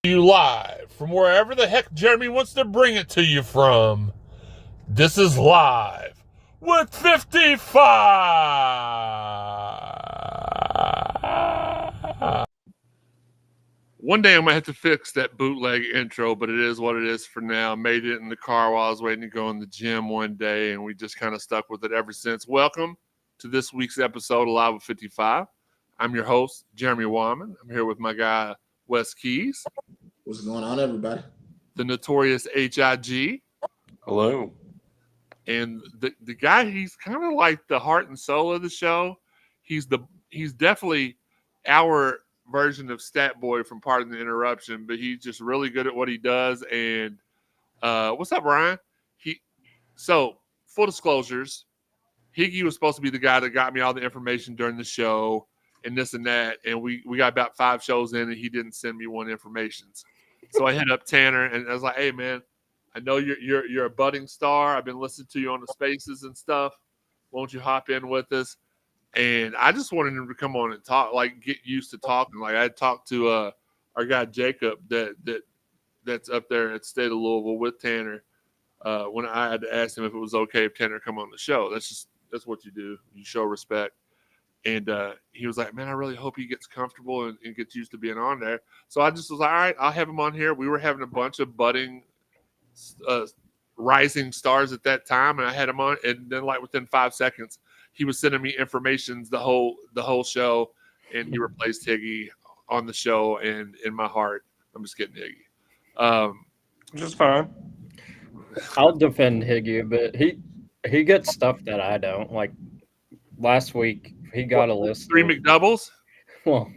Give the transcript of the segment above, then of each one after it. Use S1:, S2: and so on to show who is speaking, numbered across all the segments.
S1: You live from wherever the heck Jeremy wants to bring it to you from. This is Live with 55. One day I'm going to have to fix that bootleg intro, but it is what it is for now. Made it in the car while I was waiting to go in the gym one day, and we just kind of stuck with it ever since. Welcome to this week's episode of Live with 55. I'm your host, Jeremy Wyman. I'm here with my guy, Wes Keys.
S2: What's going on, everybody?
S1: The notorious HIG.
S3: Hello.
S1: And the guy, he's kind of like the heart and soul of the show. He's definitely our version of Stat Boy from Pardon the Interruption, but he's just really good at what he does. And what's up, Ryan? So full disclosures, Higgy was supposed to be the guy that got me all the information during the show and this and that. And we got about 5 shows in and he didn't send me one information. So I hit up Tanner and I was like, hey man, I know you're a budding star. I've been listening to you on the spaces and stuff. Won't you hop in with us? And I just wanted him to come on and talk, like get used to talking. Like I talked to our guy Jacob that's up there at State of Louisville with Tanner. When I had to ask him if it was okay if Tanner come on the show. That's what you do. You show respect. And he was like, man, I really hope he gets comfortable and gets used to being on there. So I just was like, all right, I'll have him on here. We were having a bunch of budding, rising stars at that time, and I had him on. And then, like within 5 seconds, he was sending me information the whole show, and he replaced Higgy on the show. And in my heart, I'm just kidding, Higgy.
S3: Just fine.
S4: I'll defend Higgy a bit. He gets stuff that I don't. Like last week, he got a list.
S1: 3 McDoubles?
S4: Well,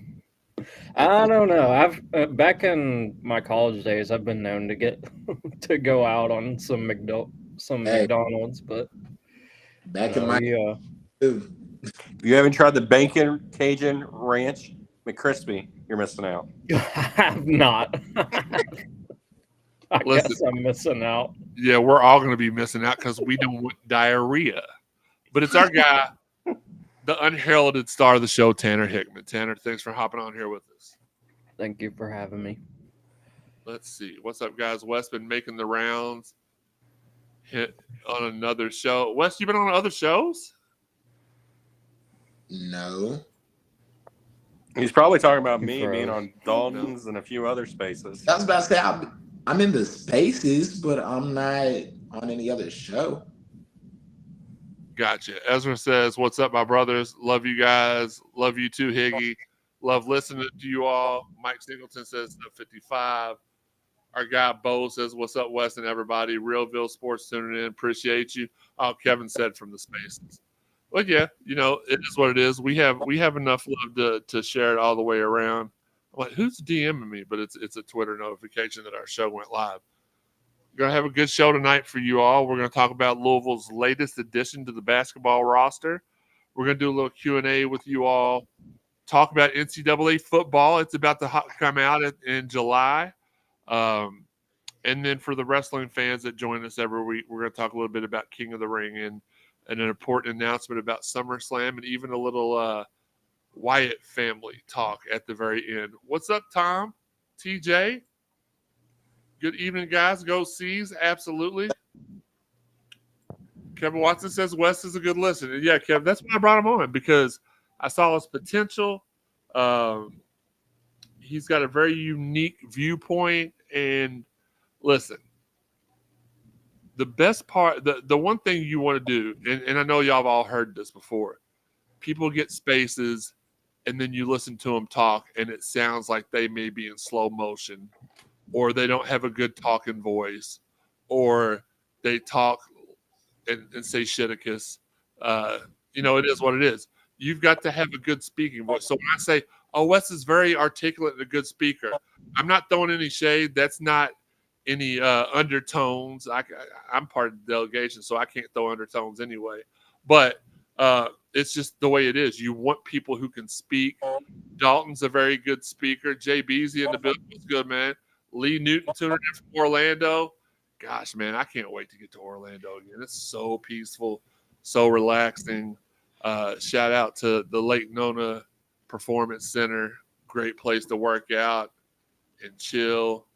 S4: I don't know. I've back in my college days, I've been known to get to go out on some McDonald's, but
S2: Back in my
S3: You haven't tried the bacon Cajun Ranch McCrispy? You're missing out.
S4: I have not. I
S1: Listen,
S4: guess I'm missing out.
S1: Yeah, we're all going to be missing out because we don't want diarrhea. But it's our guy, the unheralded star of the show, Tanner Hickman. Tanner, thanks for hopping on here with us.
S4: Thank you for having me.
S1: Let's see. What's up, guys? Wes been making the rounds. Hit on another show. Wes, you been on other shows?
S2: No.
S3: He's probably talking about me being on Dalton's and a few other spaces.
S2: I was about to say I'm in the spaces, but I'm not on any other show.
S1: Gotcha. Ezra says, what's up, my brothers? Love you guys. Love you too, Higgy. Love listening to you all. Mike Singleton says 55. Our guy Bo says, what's up, Wes and everybody? Realville Sports tuning in. Appreciate you. Oh, Kevin said from the spaces. Well, yeah, it is what it is. We have enough love to share it all the way around. I'm like, who's DMing me? But it's a Twitter notification that our show went live. We're going to have a good show tonight for you all. We're going to talk about Louisville's latest addition to the basketball roster. We're going to do a little Q&A with you all. Talk about NCAA football. It's about to come out in July. And then for the wrestling fans that join us every week, we're going to talk a little bit about King of the Ring and an important announcement about SummerSlam and even a little Wyatt family talk at the very end. What's up, Tom? TJ? Good evening, guys. Go C's. Absolutely. Kevin Watson says Wes is a good listener. Yeah, Kevin, that's why I brought him on, because I saw his potential. He's got a very unique viewpoint. And listen, the best part, the one thing you want to do, and I know y'all have all heard this before, people get spaces and then you listen to them talk and it sounds like they may be in slow motion, or they don't have a good talking voice, or they talk and say shiticus. It is what it is. You've got to have a good speaking voice. So when I say, oh, Wes is very articulate and a good speaker, I'm not throwing any shade. That's not any undertones. I'm part of the delegation, so I can't throw undertones anyway. But it's just the way it is. You want people who can speak. Dalton's a very good speaker. Jay Beasley in the building was good, man. Lee Newton tuning in from Orlando. Gosh, man, I can't wait to get to Orlando again. It's so peaceful, so relaxing. Shout out to the Lake Nona Performance Center. Great place to work out. and chill.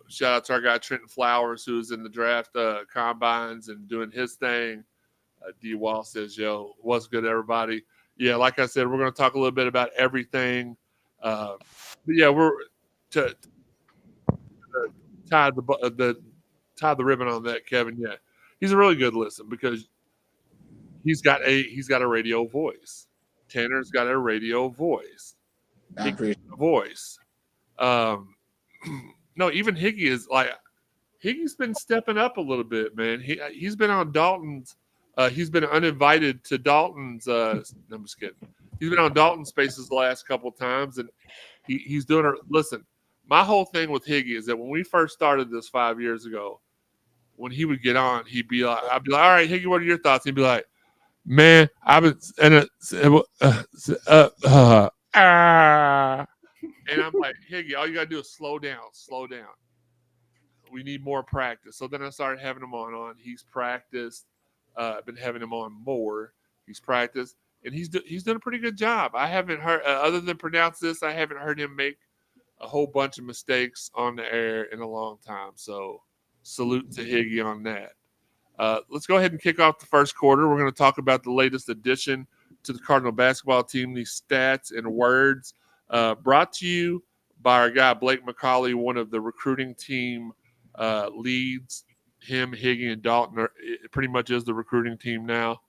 S1: Shout out to our guy Trenton Flowers, who's in the draft combines and doing his thing. D. Wall says, "Yo, what's good, everybody?" Yeah, like I said, we're going to talk a little bit about everything. But yeah, we're to tie the ribbon on that, Kevin. Yeah, he's a really good listen because he's got a radio voice. Tanner's got a radio voice.
S2: I appreciate
S1: A voice. No, even Higgy is like Higgy's been stepping up a little bit, man. He's been on Dalton's. He's been uninvited to Dalton's. No, I'm just kidding. He's been on Dalton's Spaces the last couple of times, and he's doing it. Listen, my whole thing with Higgy is that when we first started this 5 years ago, when he would get on, I'd be like, "All right, Higgy, what are your thoughts?" He'd be like, "Man, I've been and I'm like, Higgy, all you gotta do is slow down. We need more practice." So then I started having him on. He's practiced. I've been having him on more. He's practiced, and he's done a pretty good job. I haven't heard, other than pronounce this, I haven't heard him make a whole bunch of mistakes on the air in a long time. So salute to Higgy on that. Let's go ahead and kick off the first quarter. We're going to talk about the latest addition to the Cardinal basketball team, these stats and words. Brought to you by our guy, Blake McCauley, one of the recruiting team leads. Him, Higgy, and Dalton it pretty much is the recruiting team now.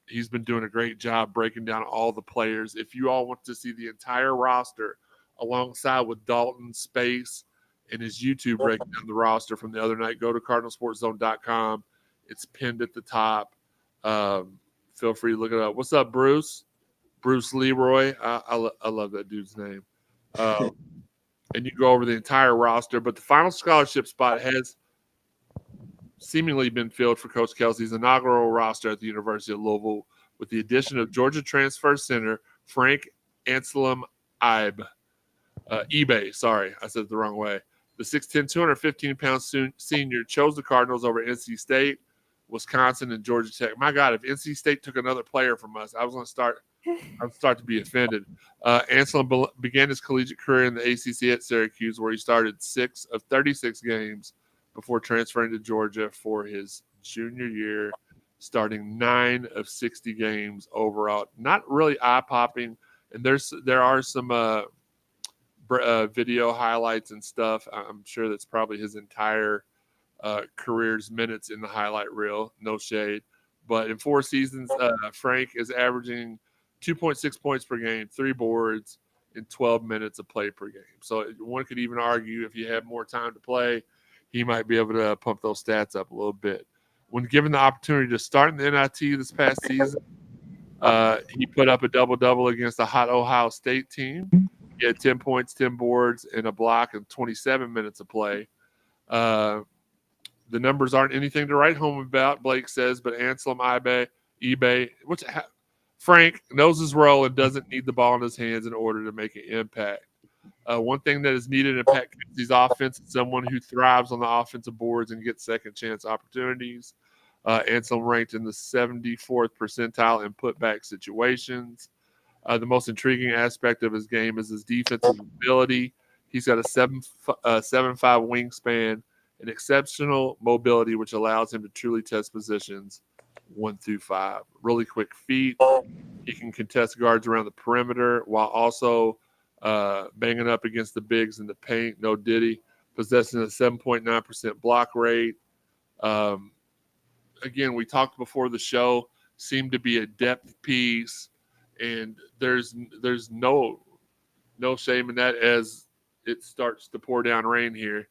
S1: He's been doing a great job breaking down all the players. If you all want to see the entire roster alongside with Dalton's space and his YouTube breaking down the roster from the other night, go to cardinalsportszone.com. It's pinned at the top. Feel free to look it up. What's up, Bruce? Bruce Leroy. I love that dude's name. And you go over the entire roster, but the final scholarship spot has seemingly been filled for Coach Kelsey's inaugural roster at the University of Louisville with the addition of Georgia transfer center Frank Anselm eBay. Sorry, I said it the wrong way. The 6'10", 215-pound senior chose the Cardinals over NC State, Wisconsin, and Georgia Tech. My God, if NC State took another player from us, I would start to be offended. Anselm began his collegiate career in the ACC at Syracuse, where he started 6 of 36 games before transferring to Georgia for his junior year, starting 9 of 60 games overall. Not really eye-popping, and there are some video highlights and stuff. I'm sure that's probably his entire career's minutes in the highlight reel. No shade. But in 4 seasons, Frank is averaging 2.6 points per game, 3 boards, and 12 minutes of play per game. So one could even argue if you have more time to play, he might be able to pump those stats up a little bit. When given the opportunity to start in the NIT this past season, he put up a double-double against a hot Ohio State team. He had 10 points, 10 boards, and a block and 27 minutes of play. The numbers aren't anything to write home about, Blake says, but Anselm eBay, Frank knows his role and doesn't need the ball in his hands in order to make an impact. One thing that is needed in Pat Kenzie's offense is someone who thrives on the offensive boards and gets second chance opportunities. Anselm ranked in the 74th percentile in putback situations. The most intriguing aspect of his game is his defensive ability. He's got a 7'5" wingspan and exceptional mobility, which allows him to truly test positions 1 through 5. Really quick feet. He can contest guards around the perimeter while also banging up against the bigs in the paint. No diddy. Possessing a 7.9% block rate. Again, we talked before the show. Seemed to be a depth piece, and there's no shame in that as it starts to pour down rain here.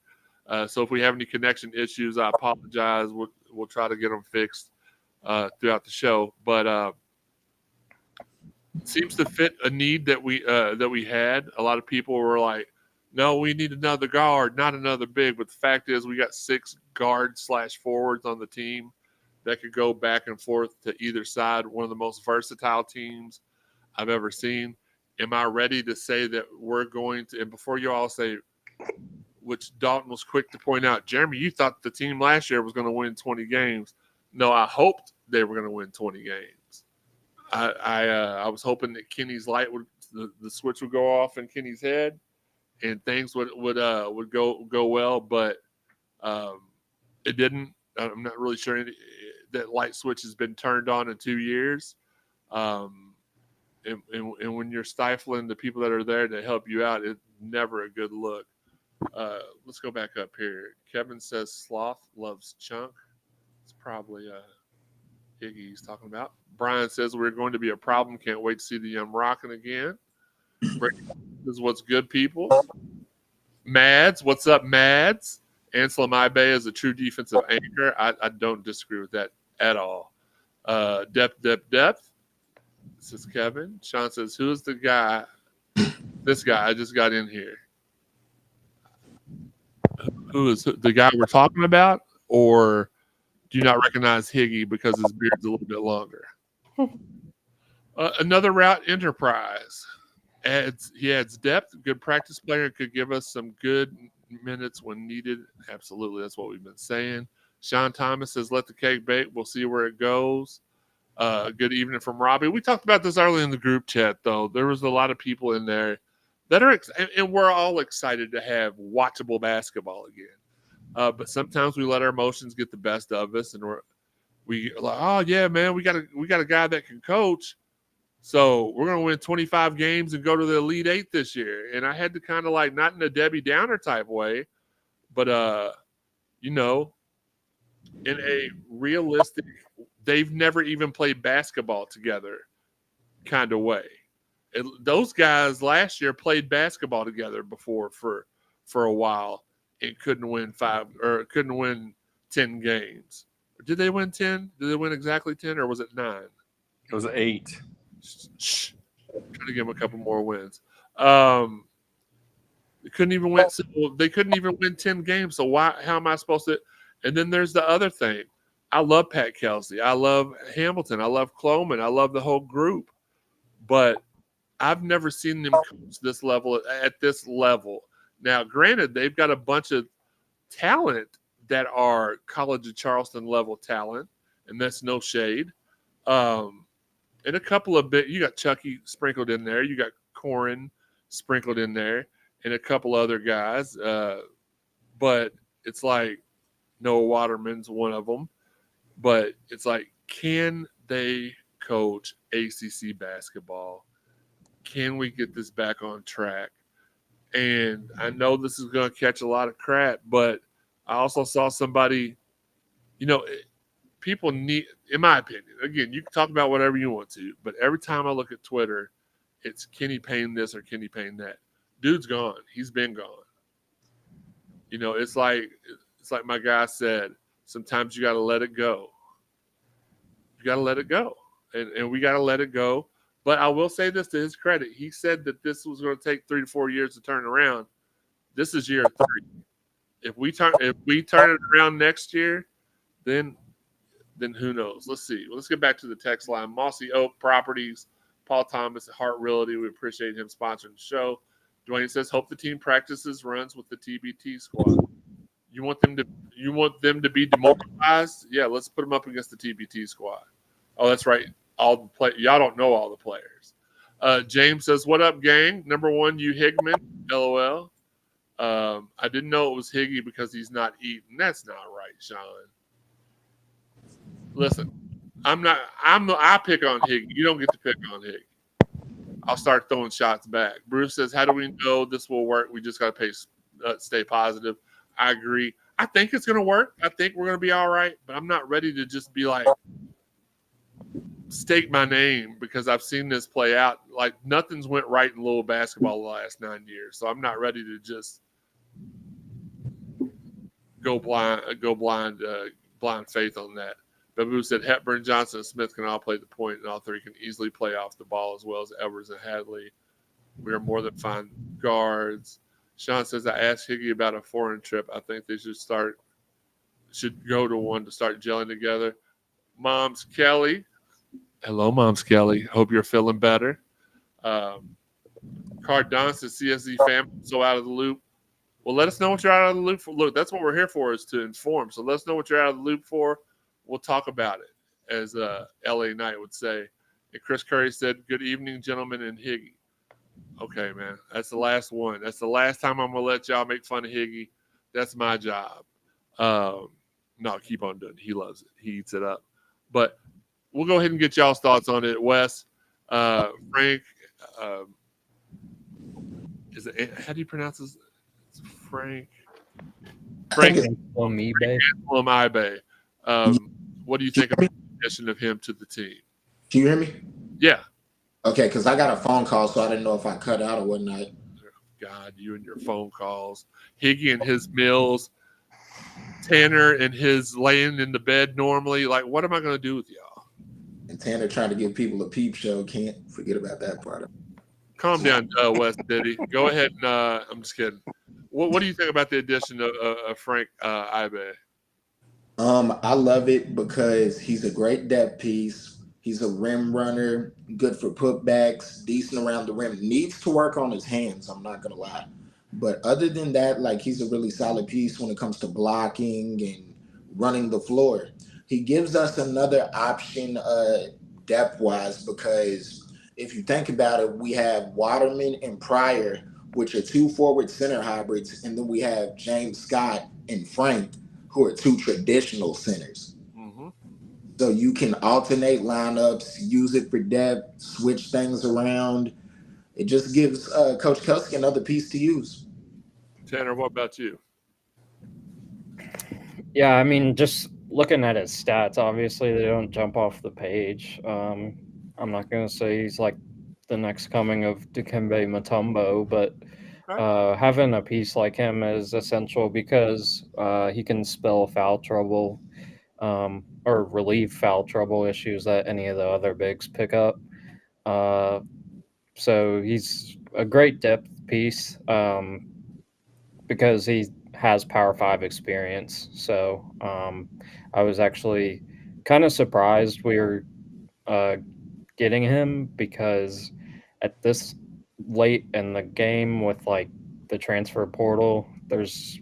S1: So if we have any connection issues, I apologize. We'll try to get them fixed throughout the show. But seems to fit a need that we had. A lot of people were like, "No, we need another guard, not another big." But the fact is, we got 6 guard/forwards on the team that could go back and forth to either side. One of the most versatile teams I've ever seen. Am I ready to say that we're going to? And before you all say, which Dalton was quick to point out, Jeremy, you thought the team last year was going to win 20 games. No, I hoped they were going to win 20 games. I was hoping that Kenny's light the switch would go off in Kenny's head, and things would go well, but it didn't. I'm not really sure that light switch has been turned on in 2 years. And when you're stifling the people that are there to help you out, it's never a good look. Let's go back up here. Kevin says Sloth loves Chunk. It's probably Iggy he's talking about. Brian says we're going to be a problem. Can't wait to see the Young rocking again. This is what's good, people. Mads, what's up, Mads? Anselm Ibe is a true defensive anchor. I don't disagree with that at all. Depth. This is Kevin. Sean says, who is the guy? This guy. I just got in here. Who is the guy we're talking about? Or do you not recognize Higgy because his beard's a little bit longer? Another route, Enterprise. He adds depth. Good practice player, could give us some good minutes when needed. Absolutely. That's what we've been saying. Sean Thomas says, let the cake bake. We'll see where it goes. Good evening from Robbie. We talked about this early in the group chat, though. There was a lot of people in there that are, and we're all excited to have watchable basketball again. But sometimes we let our emotions get the best of us, and we like, oh yeah, man, we got a guy that can coach. So we're gonna win 25 games and go to the Elite Eight this year. And I had to kind of like, not in a Debbie Downer type way, but in a realistic, they've never even played basketball together kind of way. Those guys last year played basketball together before for a while and couldn't win 10 games. Did they win 10? Did they win exactly 10, or was it 9?
S3: It was 8.
S1: Shh. Trying to give them a couple more wins. They couldn't even win. So they couldn't even win 10 games. So how am I supposed to? And then there's the other thing. I love Pat Kelsey. I love Hamilton. I love Cloman. I love the whole group. But I've never seen them coach this level at this level. Now, granted, they've got a bunch of talent that are College of Charleston level talent, and that's no shade. And a couple of you got Chucky sprinkled in there. You got Corin sprinkled in there, and a couple other guys. But it's like Noah Waterman's one of them. But it's like, can they coach ACC basketball? Can we get this back on track? And I know this is going to catch a lot of crap, but I also saw somebody, people need, in my opinion, again, you can talk about whatever you want to, but every time I look at Twitter, it's Kenny Payne this or Kenny Payne that. Dude's gone. He's been gone. It's like my guy said, sometimes you got to let it go. You got to let it go. And we got to let it go. But I will say this to his credit. He said that this was going to take 3 to 4 years to turn around. This is year 3. If we turn it around next year, then who knows? Let's see. Let's get back to the text line. Mossy Oak Properties, Paul Thomas at Heart Realty. We appreciate him sponsoring the show. Dwayne says, hope the team practices runs with the TBT squad. You want them to be demoralized? Yeah, let's put them up against the TBT squad. Oh, that's right. Y'all don't know all the players. James says, what up, gang? Number 1, you Higman. LOL. I didn't know it was Higgy because he's not eating. That's not right, Sean. Listen, I pick on Higgy. You don't get to pick on Higgy. I'll start throwing shots back. Bruce says, how do we know this will work? We just got to stay positive. I agree. I think it's going to work. I think we're going to be all right, but I'm not ready to just be like, stake my name, because I've seen this play out. Like, nothing's went right in Louisville basketball the last 9 years, so I'm not ready to just go blind faith on that. Babu said Hepburn, Johnson, and Smith can all play the point, and all 3 can easily play off the ball as well as Edwards and Hadley. We are more than fine guards. Sean says, I asked Higgy about a foreign trip. I think they should go to one to start gelling together. Mom's Kelly. Hello, Mom's Kelly. Hope you're feeling better. Cardon says, CSZ family so out of the loop. Well, let us know what you're out of the loop for. Look, that's what we're here for, is to inform. So let us know what you're out of the loop for. We'll talk about it, as LA Knight would say. And Chris Curry said, good evening, gentlemen, and Higgy. Okay, man. That's the last one. That's the last time I'm gonna let y'all make fun of Higgy. That's my job. No, keep on doing it. He loves it. He eats it up. But we'll go ahead and get y'all's thoughts on it. Wes, Frank, is it, how do you pronounce this? It's Frank.
S2: I think
S1: Frank
S2: it's,
S4: eBay.
S1: Ibe. What do you think about the addition of him to the team?
S2: can you hear me?
S1: Yeah.
S2: Okay, because I got a phone call, so I didn't know if I cut out or whatnot.
S1: God, you and your phone calls. Higgy and his meals. Tanner and his laying in the bed normally. Like, what am I going to do with y'all?
S2: And Tanner trying to give people a peep show. Can't forget about that part.
S1: Calm down, West Diddy. Go ahead and I'm just kidding. What do you think about the addition of Frank Ibe?
S2: I love it because he's a great depth piece. He's a rim runner, good for putbacks, decent around the rim. Needs to work on his hands, I'm not gonna lie. But other than that, like he's a really solid piece when it comes to blocking and running the floor. He gives us another option depth-wise because if you think about it, we have Waterman and Pryor, which are two forward center hybrids, and then we have James Scott and Frank, who are two traditional centers.
S1: Mm-hmm.
S2: So you can alternate lineups, use it for depth, switch things around. It just gives Coach Kelsey another piece to use.
S1: Tanner, what about you?
S4: Yeah, I mean, just looking at his stats, obviously they don't jump off the page. I'm not going to say he's like the next coming of Dikembe Mutombo, but having a piece like him is essential because he can spell foul trouble or relieve foul trouble issues that any of the other bigs pick up. So he's a great depth piece because he has Power 5 experience. So I was actually kind of surprised we were getting him because at this late in the game with like the transfer portal, there's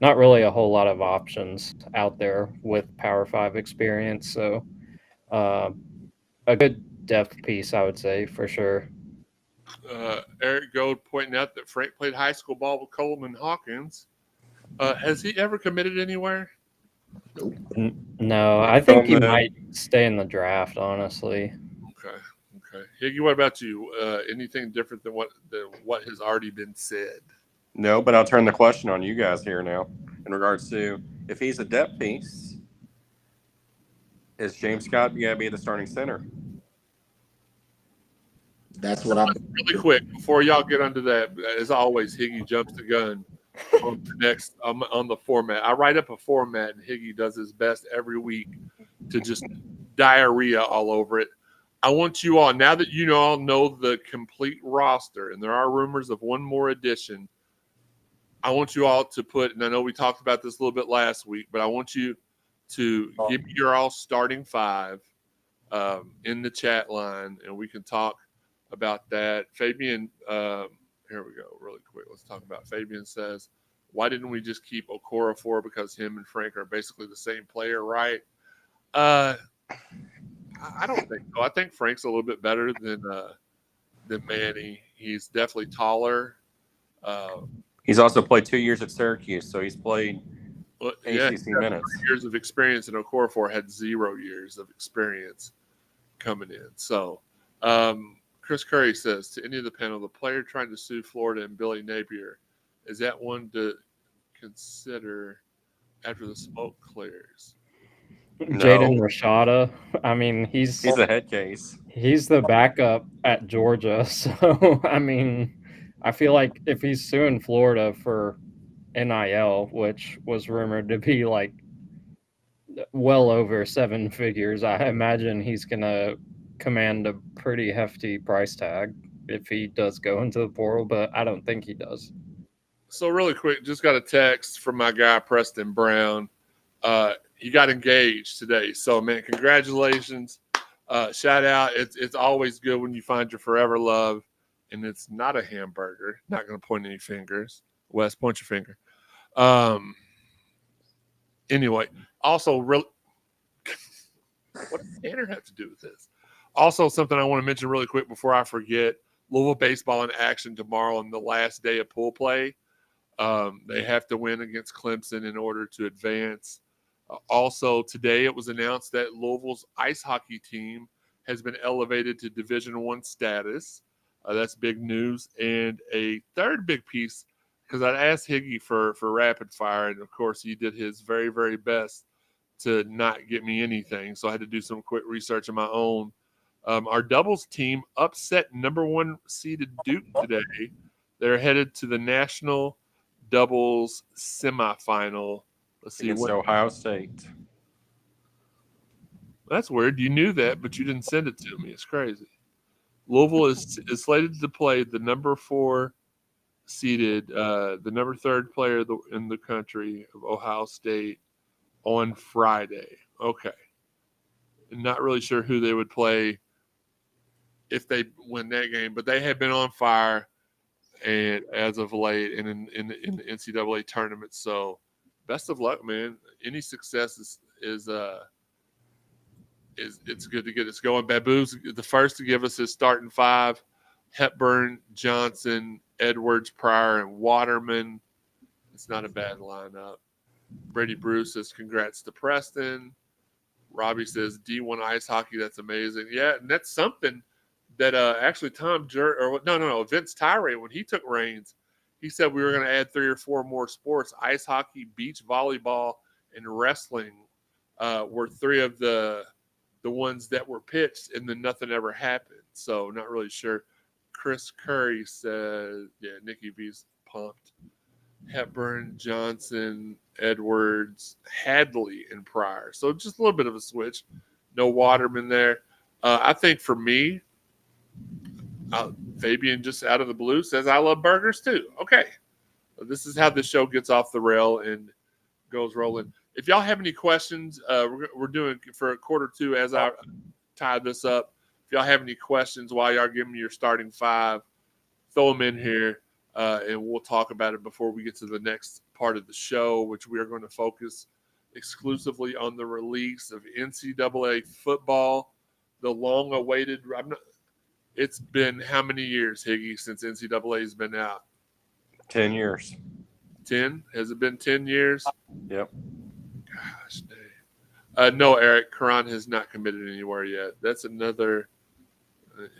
S4: not really a whole lot of options out there with Power 5 experience. So a good depth piece, I would say, for sure.
S1: Eric Gold pointing out that Frank played high school ball with Coleman Hawkins. Has he ever committed anywhere?
S2: Nope.
S4: No, I think he might stay in the draft, honestly.
S1: Okay. Higgy, what about you? Anything different than what has already been said?
S3: No, but I'll turn the question on you guys here now in regards to if he's a depth piece, is James Scott going to be the starting center?
S2: That's what I'm.
S1: Really quick before y'all get onto that. As always, Higgy jumps the gun on the next on the format. I write up a format, and Higgy does his best every week to just diarrhea all over it. I want you all, now that you all know the complete roster, and there are rumors of one more addition, I want you all to put, and I know we talked about this a little bit last week, but I want you to give me your all starting five in the chat line, and we can talk about that. Fabian, here we go, really quick. Let's talk about Fabian says, why didn't we just keep Okorafor because him and Frank are basically the same player, right? I don't think so. I think Frank's a little bit better than Manny. He's definitely taller.
S3: He's also played 2 years at Syracuse, so he's played ACC minutes.
S1: 3 years of experience, and Okorafor had 0 years of experience coming in. So, Chris Curry says, to any of the panel, the player trying to sue Florida and Billy Napier, is that one to consider after the smoke clears?
S3: No.
S4: Jaden Rashada. I mean, he's
S3: a head case.
S4: He's the backup at Georgia. So, I mean, I feel like if he's suing Florida for NIL, which was rumored to be like well over 7 figures, I imagine he's going to command a pretty hefty price tag if he does go into the portal, but I don't think he does.
S1: So really quick, just got a text from my guy, Preston Brown. He got engaged today. So, man, congratulations. Shout out. It's always good when you find your forever love, and it's not a hamburger. Not going to point any fingers. Wes, point your finger. Anyway, also, what does Tanner have to do with this? Also, something I want to mention really quick before I forget. Louisville baseball in action tomorrow on the last day of pool play. They have to win against Clemson in order to advance. Also, today it was announced that Louisville's ice hockey team has been elevated to Division I status. That's big news. And a third big piece, because I'd asked Higgy for rapid fire, and of course he did his very, very best to not get me anything. So I had to do some quick research of my own. Our doubles team upset number 1 seeded Duke today. They're headed to the national doubles semifinal. Let's see
S3: Against Ohio State.
S1: That's weird. You knew that, but you didn't send it to me. It's crazy. Louisville is slated to play the number 4 seeded, the number 3rd player in the country of Ohio State on Friday. Okay. I'm not really sure who they would play if they win that game, but they have been on fire and as of late and in the NCAA tournament. So best of luck, man. Any success is it's good to get us going. Babu's the first to give us his starting 5. Hepburn, Johnson, Edwards, Pryor, and Waterman. It's not a bad lineup. Brady Bruce says congrats to Preston. Robbie says D1 ice hockey. That's amazing. Yeah, and that's something that actually Vince Tyree, when he took reins, he said we were going to add 3 or 4 more sports. Ice hockey, beach volleyball, and wrestling were 3 of the ones that were pitched, and then nothing ever happened. So not really sure. Chris Curry said, yeah, Nikki V's pumped. Hepburn, Johnson, Edwards, Hadley, and Pryor. So just a little bit of a switch. No Waterman there. I think for me, Fabian just out of the blue says, I love burgers too. Okay. This is how the show gets off the rail and goes rolling. If y'all have any questions, we're doing for a quarter 2 as I tie this up. If y'all have any questions while y'all giving me your starting 5, throw them in here, and we'll talk about it before we get to the next part of the show, which we are going to focus exclusively on the release of NCAA football, the long-awaited. It's been how many years, Higgy, since NCAA has been out?
S3: 10 years.
S1: 10? Has it been 10 years?
S3: Yep.
S1: Gosh, dang. No, Eric, Karan has not committed anywhere yet. That's another.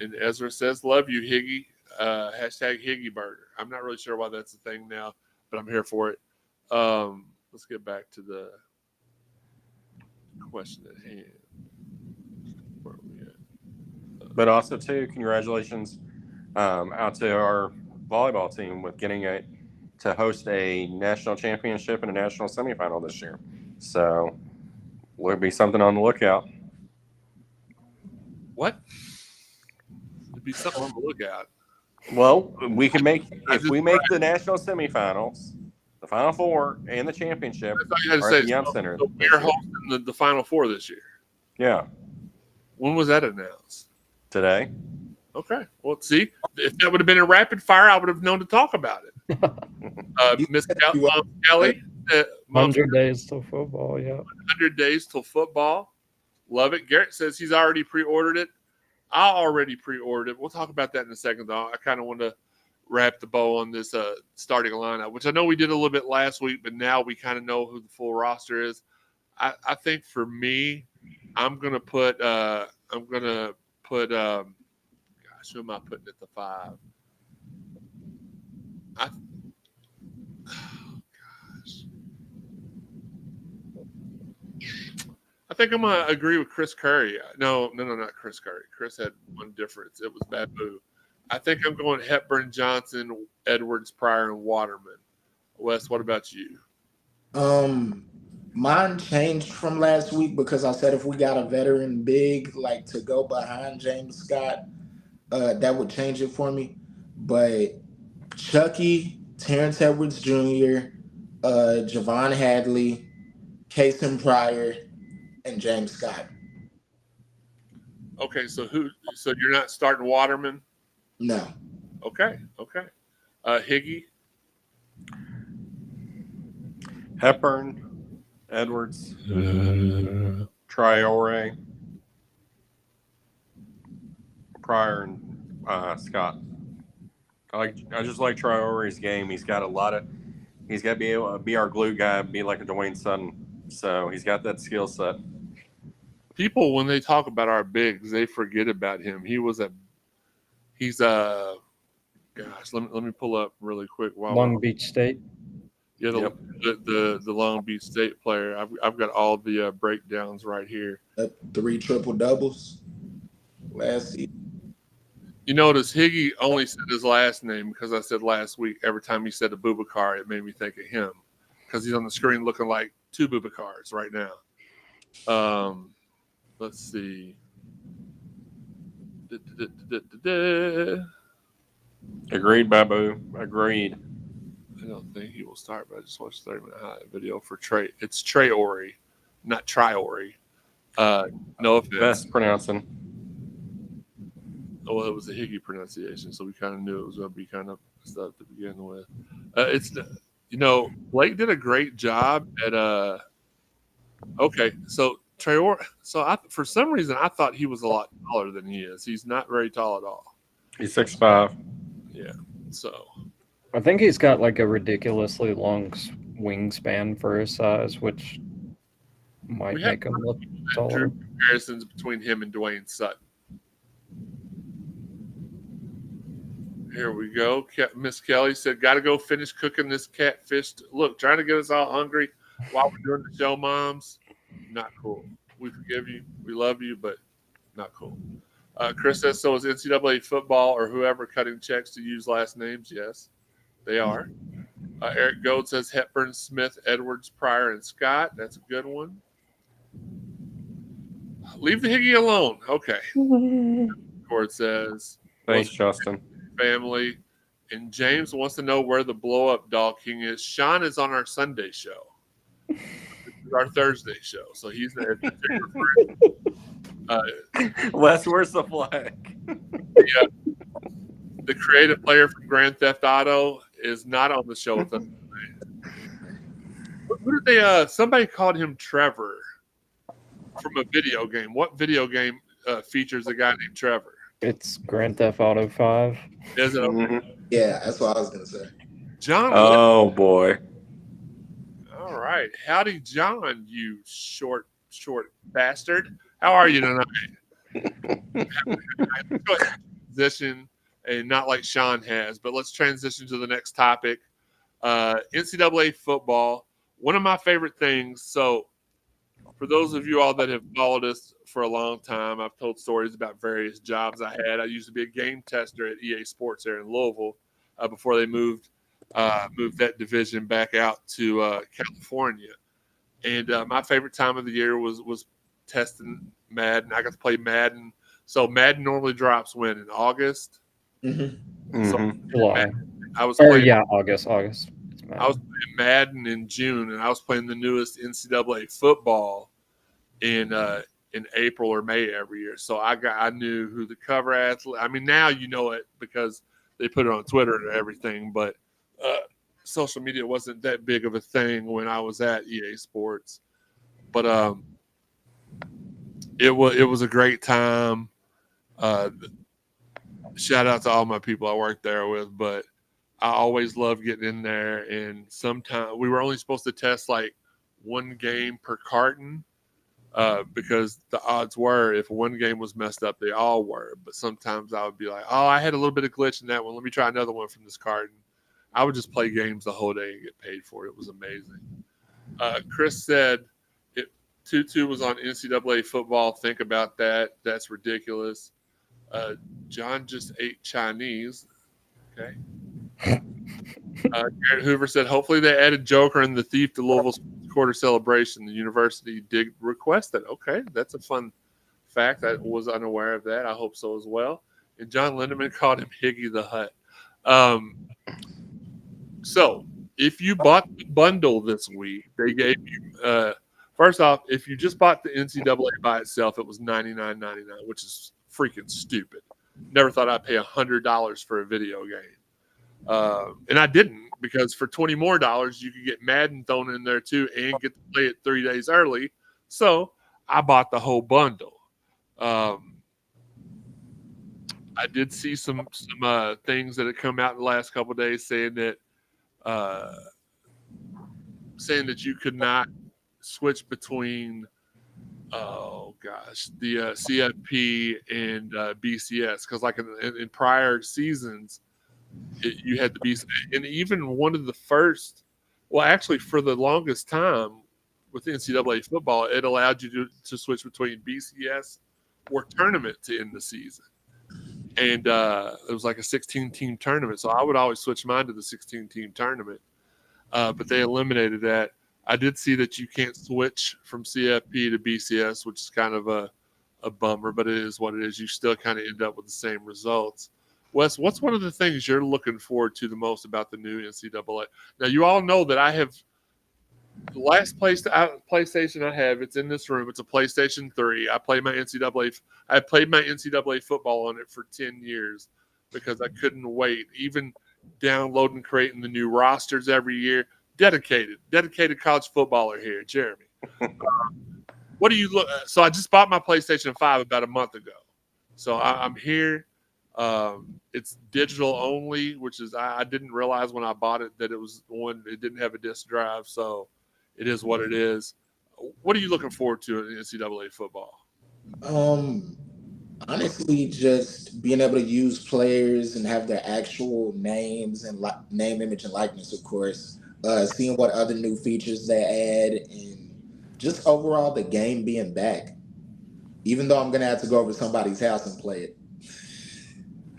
S1: And Ezra says, love you, Higgy. Hashtag Higgy Burger. I'm not really sure why that's a thing now, but I'm here for it. Let's get back to the question at hand. Where are we at?
S3: But also, too, congratulations out to our volleyball team with getting to host a national championship and a national semifinal this year. So, will be something on the lookout.
S1: What? It'd be something on the lookout.
S3: Well, we can make we make the national semifinals, the Final Four, and the championship.
S1: I thought you had to
S3: at
S1: say
S3: the Yum Center.
S1: So we're hosting the Final Four this year.
S3: Yeah,
S1: When was that announced?
S3: today.
S1: Okay. Well, see, if that would have been a rapid fire, I would have known to talk about it. Miss Kelly,
S4: 100 days till football, yeah.
S1: 100 days till football. Love it. Garrett says he's already pre-ordered it. I already pre-ordered it. We'll talk about that in a second, though. I kind of want to wrap the bow on this starting lineup, which I know we did a little bit last week, but now we kind of know who the full roster is. I think for me, I'm gonna put gosh, who am I putting at the 5? I think I'm going to agree with Chris Curry. No, not Chris Curry. Chris had one difference. It was Babu. I think I'm going Hepburn, Johnson, Edwards, Pryor, and Waterman. Wes, what about you?
S2: Mine changed from last week because I said if we got a veteran big, like to go behind James Scott, that would change it for me. But Chucky, Terrence Edwards Jr., Javon Hadley, Kason Pryor, and James Scott.
S1: Okay, so you're not starting Waterman?
S2: No.
S1: Okay. Higgy?
S3: Hepburn, Edwards, Traore, Pryor, and Scott. I just like Traore's game. He's got to be able to be our glue guy, be like a Dwayne Sutton. So he's got that skill set.
S1: People, when they talk about our bigs, they forget about him. He's gosh, let me pull up really quick while
S4: Long Beach State.
S1: yeah,
S3: Yep.
S1: the Long Beach State player. I've got all the breakdowns right here.
S2: 3 triple doubles last season.
S1: You notice Higgy only said his last name because I said last week. Every time he said Abubakar, it made me think of him because he's on the screen looking like 2 Bubakars right now. Let's see.
S3: Agreed, Babu. Agreed.
S1: I don't think he will start, but I just watched 30-minute highlight video for Trey. It's Trey Ori, not Triori. No offense.
S3: Best pronouncing.
S1: Well, it was a Higgy pronunciation, so we kind of knew it was going to be kind of stuff to begin with. Blake did a great job at okay, so Traore. So for some reason I thought he was a lot taller than he is. He's not very tall at all.
S3: He's 6'5".
S1: Yeah. So
S4: I think he's got like a ridiculously long wingspan for his size, which might
S1: we have
S4: make him look
S1: drew
S4: taller.
S1: comparisons between him and Dwayne Sutton. Here we go. Miss Kelly said, "Got to go finish cooking this catfish." Look, trying to get us all hungry while we're doing the show, moms. Not cool. We forgive you. We love you, but not cool. Chris says, "So is NCAA football or whoever cutting checks to use last names?" Yes, they are. Eric Gold says Hepburn, Smith, Edwards, Pryor, and Scott. That's a good one. Leave the Higgy alone. Okay. Cord says,
S3: Thanks, Justin.
S1: family. And James wants to know where the blow up doll king is. Sean is on our Sunday show. This is our Thursday show. So he's there.
S3: Les, where's the flag?
S1: The creative player from Grand Theft Auto is not on the show with us today. Who did they? Somebody called him Trevor from a video game. What video game features a guy named Trevor?
S4: It's Grand Theft Auto 5.
S1: Is it?
S3: Mm-hmm.
S2: Yeah, that's what I was gonna say.
S1: John.
S3: Oh boy.
S1: All right. Howdy, John, you short bastard. How are you tonight? Transition, and not like Sean has, but let's transition to the next topic. NCAA football. One of my favorite things. So, for those of you all that have followed us for a long time, I've told stories about various jobs I had. I used to be a game tester at EA Sports there in Louisville before they moved that division back out to California. And my favorite time of the year was testing Madden. I got to play Madden. So Madden normally drops when? In August?
S2: Mm-hmm.
S1: So
S4: July.
S1: I was playing,
S4: August.
S1: I was playing Madden in June, and I was playing the newest NCAA football in April or May every year. So I knew who the cover athlete. I mean, now you know it because they put it on Twitter and everything. But social media wasn't that big of a thing when I was at EA Sports. But it was a great time. Shout out to all my people I worked there with, but I always loved getting in there. And sometimes we were only supposed to test like one game per carton because the odds were if one game was messed up, they all were. But sometimes I would be like, oh, I had a little bit of glitch in that one. Let me try another one from this carton. I would just play games the whole day and get paid for it. It was amazing. Chris said, Tutu was on NCAA football. Think about that. That's ridiculous. John just ate Chinese. Okay. Garrett Hoover said, hopefully they added Joker and the Thief to Louisville's quarter celebration. The university did request it. Okay, that's a fun fact. I was unaware of that. I hope so as well. And John Lindemann called him Higgy the Hut. So if you bought the bundle this week, they gave you first off, if you just bought the NCAA by itself, it was $99.99, which is freaking stupid. Never thought I'd pay $100 for a video game. And I didn't, because for $20 more, you could get Madden thrown in there too and get to play it 3 days early. So I bought the whole bundle. I I did see some things that had come out in the last couple of days uh, saying that you could not switch between the CFP and BCS because like in prior seasons you had the BCS and even one of the first, well actually for the longest time with NCAA football it allowed you to switch between BCS or tournament to end the season. And it was like a 16-team tournament. So I would always switch mine to the 16-team tournament. But they eliminated that. I did see that you can't switch from CFP to BCS, which is kind of a bummer, but it is what it is. You still kind of end up with the same results. Wes, what's one of the things you're looking forward to the most about the new NCAA? Now, you all know that I have the last PlayStation I have, it's in this room. It's a PlayStation 3. I played my NCAA football on it for 10 years because I couldn't wait. Even downloading, creating the new rosters every year. Dedicated college footballer here, Jeremy. What do you look? So I just bought my PlayStation 5 about a month ago. So I'm here. It's digital only, which is I didn't realize when I bought it that it didn't have a disc drive. So it is what it is. What are you looking forward to in NCAA football?
S2: Honestly, just being able to use players and have their actual names and name, image, and likeness, of course. Seeing what other new features they add, and just overall the game being back. Even though I'm gonna have to go over to somebody's house and play it.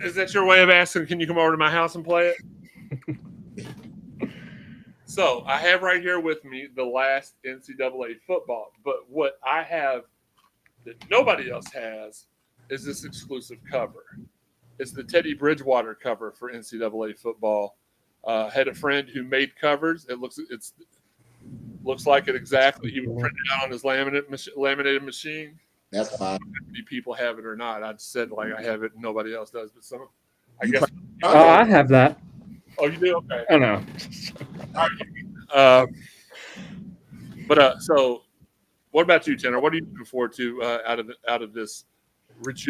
S1: Is that your way of asking? Can you come over to my house and play it? So I have right here with me the last NCAA football, but what I have that nobody else has is this exclusive cover. It's the Teddy Bridgewater cover for NCAA football. Had a friend who made covers. It looks like it exactly. He would print it out on his laminated machine.
S2: That's fine.
S1: How many people have it or not? I just said like I have it, and nobody else does. But some, I guess.
S4: I have that.
S1: Oh, you do? Okay.
S4: I know.
S1: So, what about you, Tanner? What are you looking forward to out of this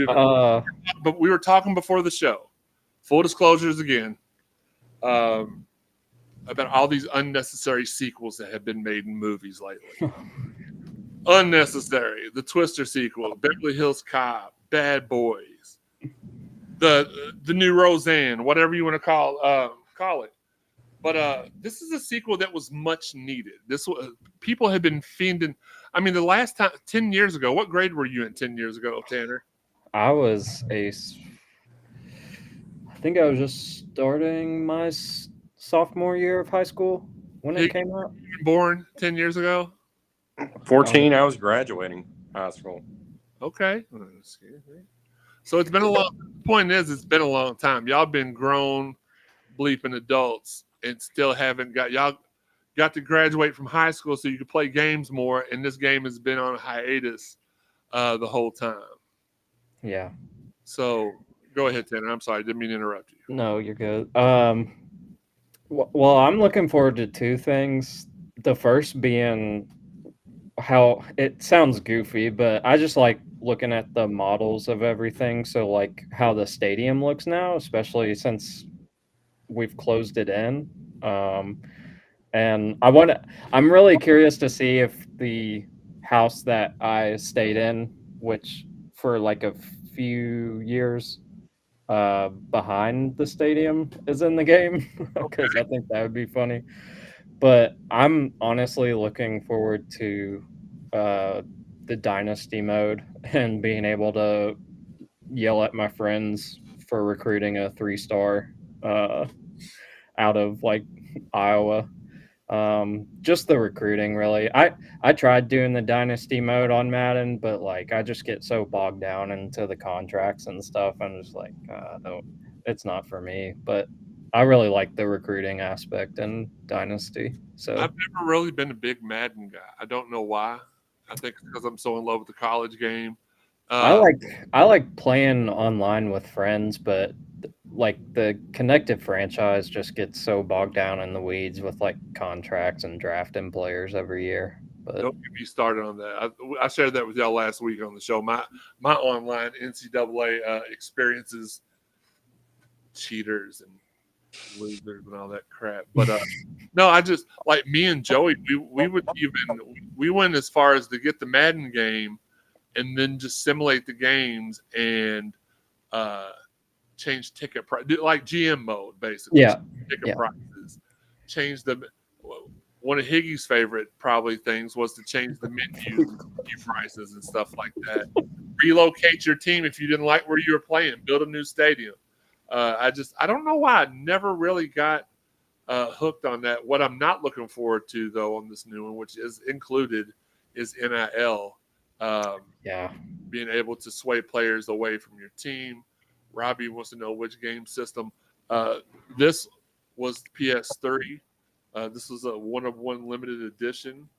S4: Uh,
S1: But we were talking before the show. Full disclosures again. About all these unnecessary sequels that have been made in movies lately. Unnecessary. The Twister sequel, Beverly Hills Cop, Bad Boys, the new Roseanne, whatever you want to call it. But this is a sequel that was much needed. People have been fiending. I mean, the last time 10 years ago. What grade were you in 10 years ago, Tanner?
S4: I think I was just starting my sophomore year of high school when it came out.
S1: You were born 10 years ago?
S3: 14, I was graduating high school.
S1: Okay. So it's been a long. The point is, it's been a long time. Y'all been grown, bleeping adults, and still haven't got to graduate from high school so you could play games more. And this game has been on a hiatus the whole time.
S4: Yeah.
S1: So go ahead, Tanner. I'm sorry, didn't mean to interrupt you.
S4: No, you're good. Well, I'm looking forward to two things. The first being how it sounds goofy, but I just like looking at the models of everything. So like how the stadium looks now, especially since we've closed it in. And I'm really curious to see if the house that I stayed in, which for like a few years behind the stadium, is in the game, because I think that would be funny. But I'm honestly looking forward to the dynasty mode and being able to yell at my friends for recruiting a 3-star out of like Iowa. Just the recruiting, really. I tried doing the dynasty mode on Madden, but like I just get so bogged down into the contracts and stuff. I'm just like, no, it's not for me. But I really like the recruiting aspect in dynasty. So
S1: I've never really been a big Madden guy. I don't know why. I think it's because I'm so in love with the college game.
S4: I like playing online with friends, but like the connected franchise just gets so bogged down in the weeds with like contracts and drafting players every year. But
S1: don't get me started on that. I shared that with y'all last week on the show. My online NCAA experiences cheaters and losers and all that crap. But no, I just like me and Joey. We would we went as far as to get the Madden game and then just simulate the games and change ticket price, like GM mode basically.
S4: Yeah.
S1: Ticket prices. Change the. One of Higgy's favorite probably things was to change the menu prices and stuff like that. Relocate your team if you didn't like where you were playing. Build a new stadium. I don't know why I never really got hooked on that. What I'm not looking forward to though on this new one, which is included, is NIL. Being able to sway players away from your team. Robbie wants to know which game system. This was PS3. This was a one-of-one limited edition,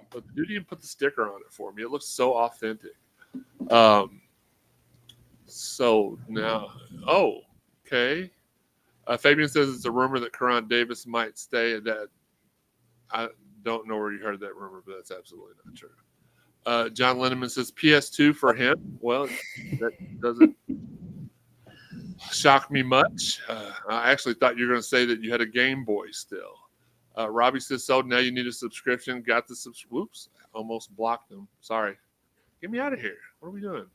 S1: but the dude didn't put the sticker on it for me. It looks so authentic. So now, okay. Fabian says it's a rumor that Karan Davis might stay. That I don't know where you heard that rumor, but that's absolutely not true. John Linneman says PS2 for him. Well, that doesn't shock me much. I actually thought you were going to say that you had a Game Boy still. Robbie says, so now you need a subscription. Got the Whoops, almost blocked him. Sorry. Get me out of here. What are we doing?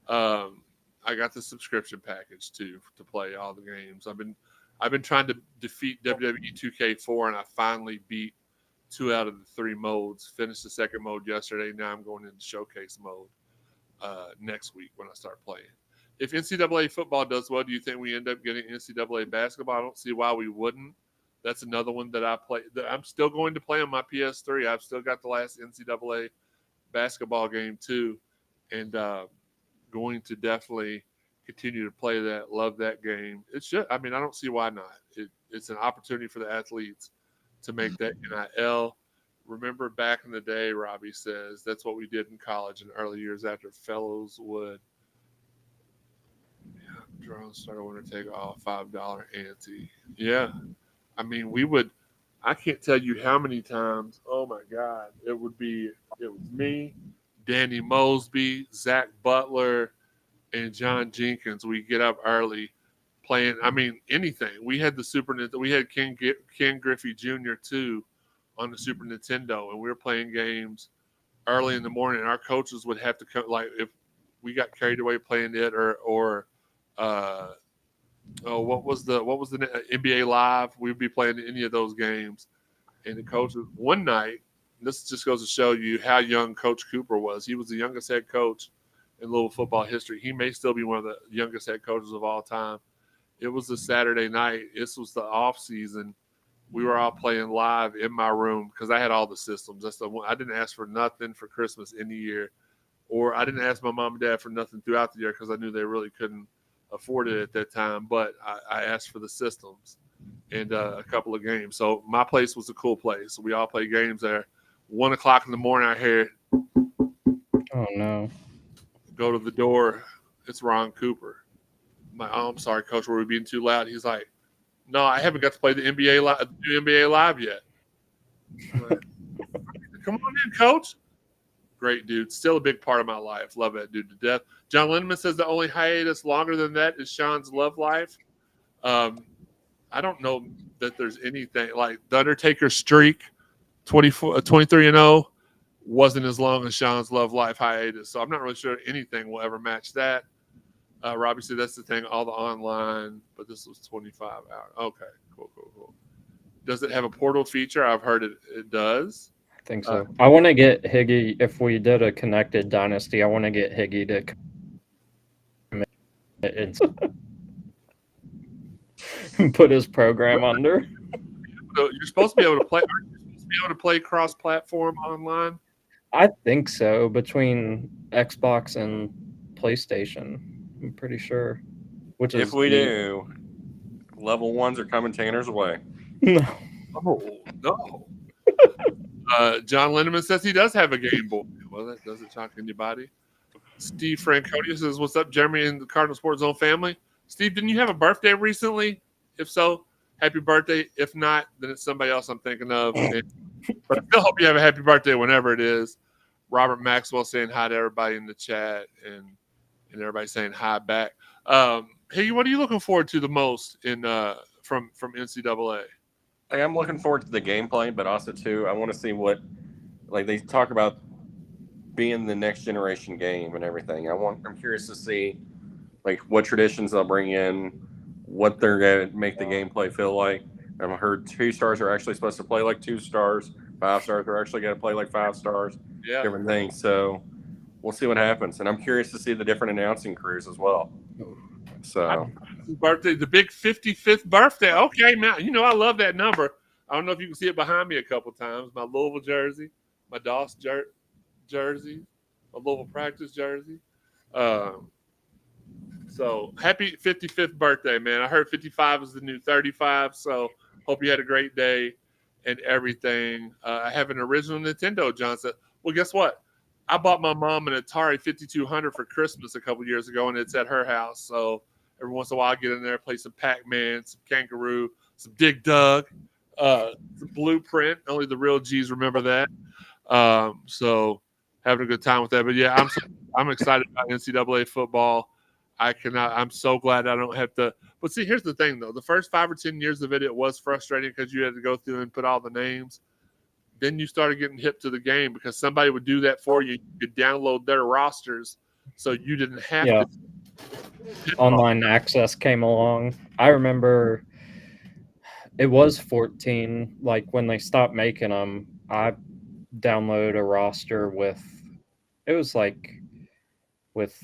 S1: I got the subscription package too to play all the games. I've been trying to defeat WWE 2K4, and I finally beat 2 out of the 3 modes. Finished the second mode yesterday. Now I'm going into showcase mode next week when I start playing. If NCAA football does well, do you think we end up getting NCAA basketball? I don't see why we wouldn't. That's another one that I play. That I'm still going to play on my PS3. I've still got the last NCAA basketball game too, and going to definitely continue to play that. Love that game. It should. I mean, I don't see why not. It's an opportunity for the athletes to make that NIL. Remember back in the day, Robbie says that's what we did in college in early years after fellows would. Yeah, drones started when to take off $5 ante. Yeah. I mean, I can't tell you how many times, oh my God, it was me, Danny Mosby, Zach Butler, and John Jenkins. We get up early playing, I mean, anything. We had the Super Nintendo, we had Ken Griffey Jr. too on the Super Nintendo, and we were playing games early in the morning. And our coaches would have to come, like, if we got carried away playing it or what was the NBA Live? We'd be playing any of those games. And the coach, one night, this just goes to show you how young Coach Cooper was. He was the youngest head coach in Louisville football history. He may still be one of the youngest head coaches of all time. It was a Saturday night. This was the off season. We were all playing live in my room because I had all the systems. That's the one. I didn't ask for nothing for Christmas any year, or I didn't ask my mom and dad for nothing throughout the year because I knew they really couldn't afford it at that time, but I asked for the systems and a couple of games. So my place was a cool place. We all played games there. 1 o'clock in the morning, I hear,
S4: oh no,
S1: go to the door. It's Ron Cooper. I'm sorry, Coach, were we being too loud? He's like, no, I haven't got to play the NBA Live yet. Like, come on in, Coach. Great dude. Still a big part of my life. Love that dude to death. John Lindemann says the only hiatus longer than that is Sean's love life. I don't know that there's anything like the Undertaker's streak, 23-0, wasn't as long as Sean's love life hiatus. So I'm not really sure anything will ever match that. Robbie said that's the thing, all the online, but this was 25 hours. Okay, cool. Does it have a portal feature? I've heard it does.
S4: I think so. I want to get Higgy, if we did a connected dynasty, I want to get Higgy to commit it and put his program under.
S1: So you're supposed to be able to play. Aren't you supposed to be able to play cross-platform online?
S4: I think so, between Xbox and PlayStation. I'm pretty sure. Which is
S3: if we do, level 1s are coming Tanner's way.
S4: No.
S1: Oh no. John Lindemann says he does have a Game Boy. Well, that doesn't shock anybody. Steve Franconia says, "What's up, Jeremy and the Cardinal Sports Zone family?" Steve, didn't you have a birthday recently? If so, happy birthday. If not, then it's somebody else I'm thinking of. But I still hope you have a happy birthday whenever it is. Robert Maxwell saying hi to everybody in the chat and everybody saying hi back. Hey, what are you looking forward to the most in from NCAA?
S3: Like, I'm looking forward to the gameplay, but also too, I want to see what, like, they talk about being the next generation game and everything. I'm curious to see like what traditions they'll bring in, what they're gonna make the gameplay feel like. I've heard 2 stars are actually supposed to play like 2 stars. 5 stars are actually going to play like 5 stars.
S1: Yeah.
S3: Different things. So we'll see what happens, and I'm curious to see the different announcing crews as well. So
S1: Birthday, the big 55th birthday. Okay, man. You know I love that number. I don't know if you can see it behind me a couple times. My Louisville jersey, my Doss jersey, my Louisville practice jersey. So happy 55th birthday, man. I heard 55 is the new 35. So hope you had a great day and everything. I have an original Nintendo, John said. Well, guess what? I bought my mom an Atari 5200 for Christmas a couple years ago, and it's at her house. So every once in a while, I get in there, play some Pac-Man, some Kangaroo, some Dig Dug, some Blueprint. Only the real G's remember that. So having a good time with that. But yeah, I'm excited about NCAA football. I'm so glad I don't have to. But see, here's the thing, though. The first 5 or 10 years of it was frustrating because you had to go through and put all the names. Then you started getting hip to the game because somebody would do that for you. You could download their rosters, so you didn't have to.
S4: Online access came along. I remember it was 14. Like when they stopped making them, I downloaded a roster with. It was like with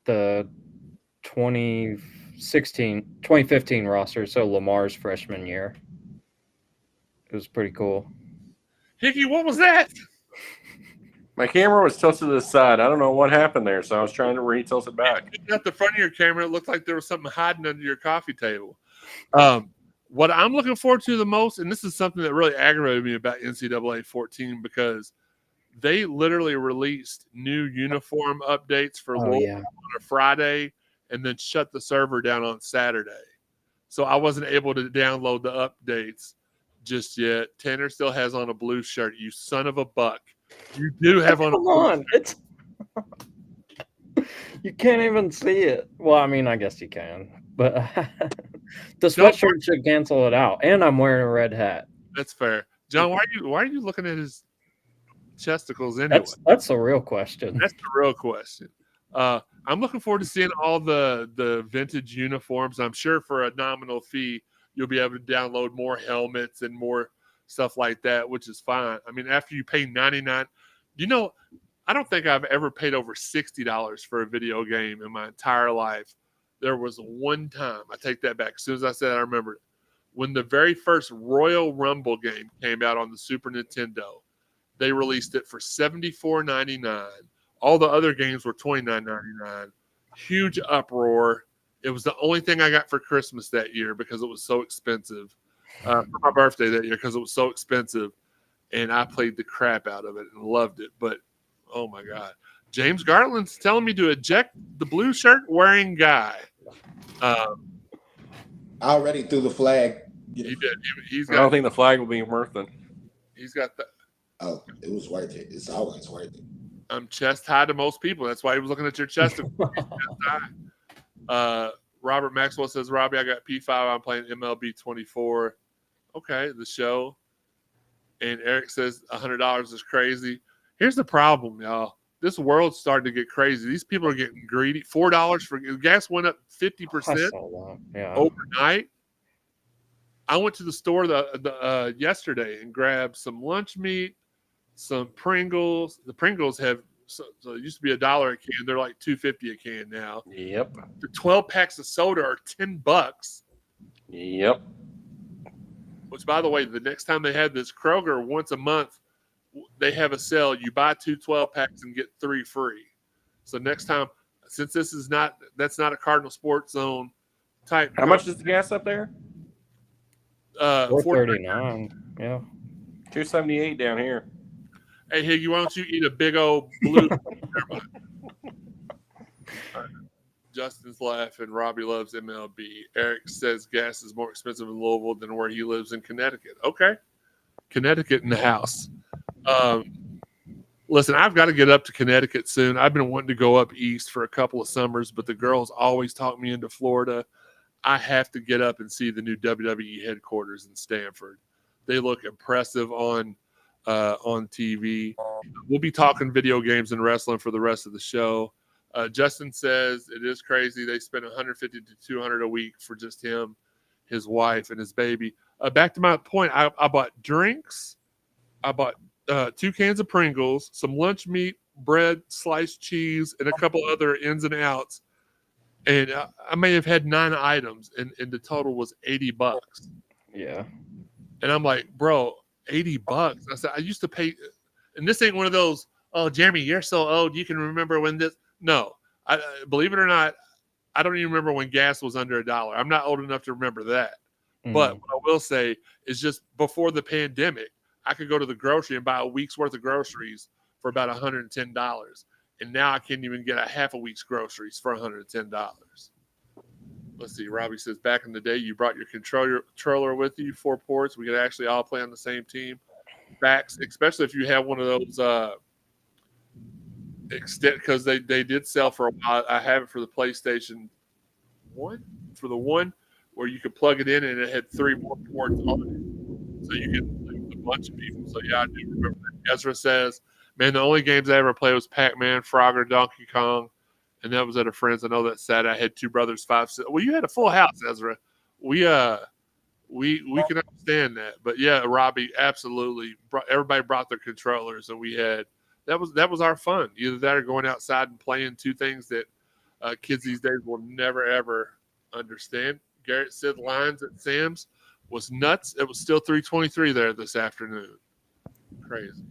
S4: the 2015 roster, so Lamar's freshman year. It was pretty cool.
S1: Hickey, what was that?
S3: my camera was tilted to the side. I don't know what happened there, so I was trying to re-tilt it back.
S1: At the front of your camera, it looked like there was something hiding under your coffee table. What I'm looking forward to the most, and this is something that really aggravated me about NCAA 14, because they literally released new uniform updates for Louisville on a Friday and then shut the server down on Saturday. So I wasn't able to download the updates just yet. Tanner still has on a blue shirt. You son of a buck. You do have on a blue shirt.
S4: You can't even see it. Well, I mean, I guess you can. But the sweatshirt should cancel it out. And I'm wearing a red hat.
S1: That's fair. John, why are you looking at his chesticles anyway?
S4: That's the real question.
S1: That's the real question. I'm looking forward to seeing all the vintage uniforms. I'm sure for a nominal fee, you'll be able to download more helmets and more stuff like that, which is fine. I mean, after you pay $99, I don't think I've ever paid over $60 for a video game in my entire life. There was one time, I take that back. As soon as I said it, I remembered it. When the very first Royal Rumble game came out on the Super Nintendo, they released it for $74.99. All the other games were $29.99. Huge uproar. It was the only thing I got for Christmas that year because it was so expensive. For my birthday that year because it was so expensive. And I played the crap out of it and loved it. But, oh, my God. James Garland's telling me to eject the blue shirt wearing guy.
S2: I already threw the flag.
S1: He did.
S3: I don't think the flag will be worth it.
S1: He's got the.
S2: Oh, it was worth it. It's always worth it.
S1: I'm chest high to most people. That's why he was looking at your chest. Robert Maxwell says, Robbie, I got P5. I'm playing MLB 24. Okay, the show. And Eric says $100 is crazy. Here's the problem, y'all. This world's starting to get crazy. These people are getting greedy. $4 for gas went up 50% overnight. I went to the store yesterday and grabbed some lunch meat, some Pringles. The Pringles have so it used to be $1 a can. They're like $2.50 a can now.
S3: Yep.
S1: The 12 packs of soda are $10.
S3: Yep.
S1: Which, by the way, the next time they had this, Kroger once a month, they have a sale. You buy 2 12 packs and get 3 free. So next time, since that's not a Cardinal Sports Zone type.
S3: How much is the gas up there?
S4: $4.39. Yeah.
S3: $2.78 down here.
S1: Hey, Higgy, why don't you eat a big old blue? Justin's laughing. Robbie loves MLB. Eric says gas is more expensive in Louisville than where he lives in Connecticut. Okay. Connecticut in the house. Listen, I've got to get up to Connecticut soon. I've been wanting to go up east for a couple of summers, but the girls always talk me into Florida. I have to get up and see the new WWE headquarters in Stamford. They look impressive on TV. We'll be talking video games and wrestling for the rest of the show. Justin says it is crazy. They spend $150 to $200 a week for just him, his wife, and his baby. Back to my point, I bought drinks. I bought 2 cans of Pringles, some lunch meat, bread, sliced cheese, and a couple other ins and outs. And I may have had 9 items, and the total was $80.
S4: Yeah.
S1: And I'm like, bro, $80. I said, I used to pay, and this ain't one of those, oh, Jeremy, you're so old, you can remember when this. No, I believe it or not, I don't even remember when gas was under $1. I'm not old enough to remember that. But what I will say is just before the pandemic, I could go to the grocery and buy a week's worth of groceries for about $110. And now I can't even get a half a week's groceries for $110. Let's see. Robbie says, back in the day, you brought your controller with you, 4 ports. We could actually all play on the same team. Facts, especially if you have one of those because they did sell for a while. I have it for the PlayStation 1, for the one where you could plug it in and it had 3 more ports on it. So you could play with a bunch of people. So yeah, I do remember that. Ezra says, man, the only games I ever played was Pac-Man, Frogger, Donkey Kong, and that was at a friend's. I know that's sad. I had 2 brothers, 5 sisters. Well, you had a full house, Ezra. We can understand that. But yeah, Robbie, absolutely. Everybody brought their controllers, and we had that was our fun. Either that or going outside and playing 2 things that kids these days will never ever understand. Garrett said lines at Sam's was nuts. It was still 3:23 there this afternoon. Crazy.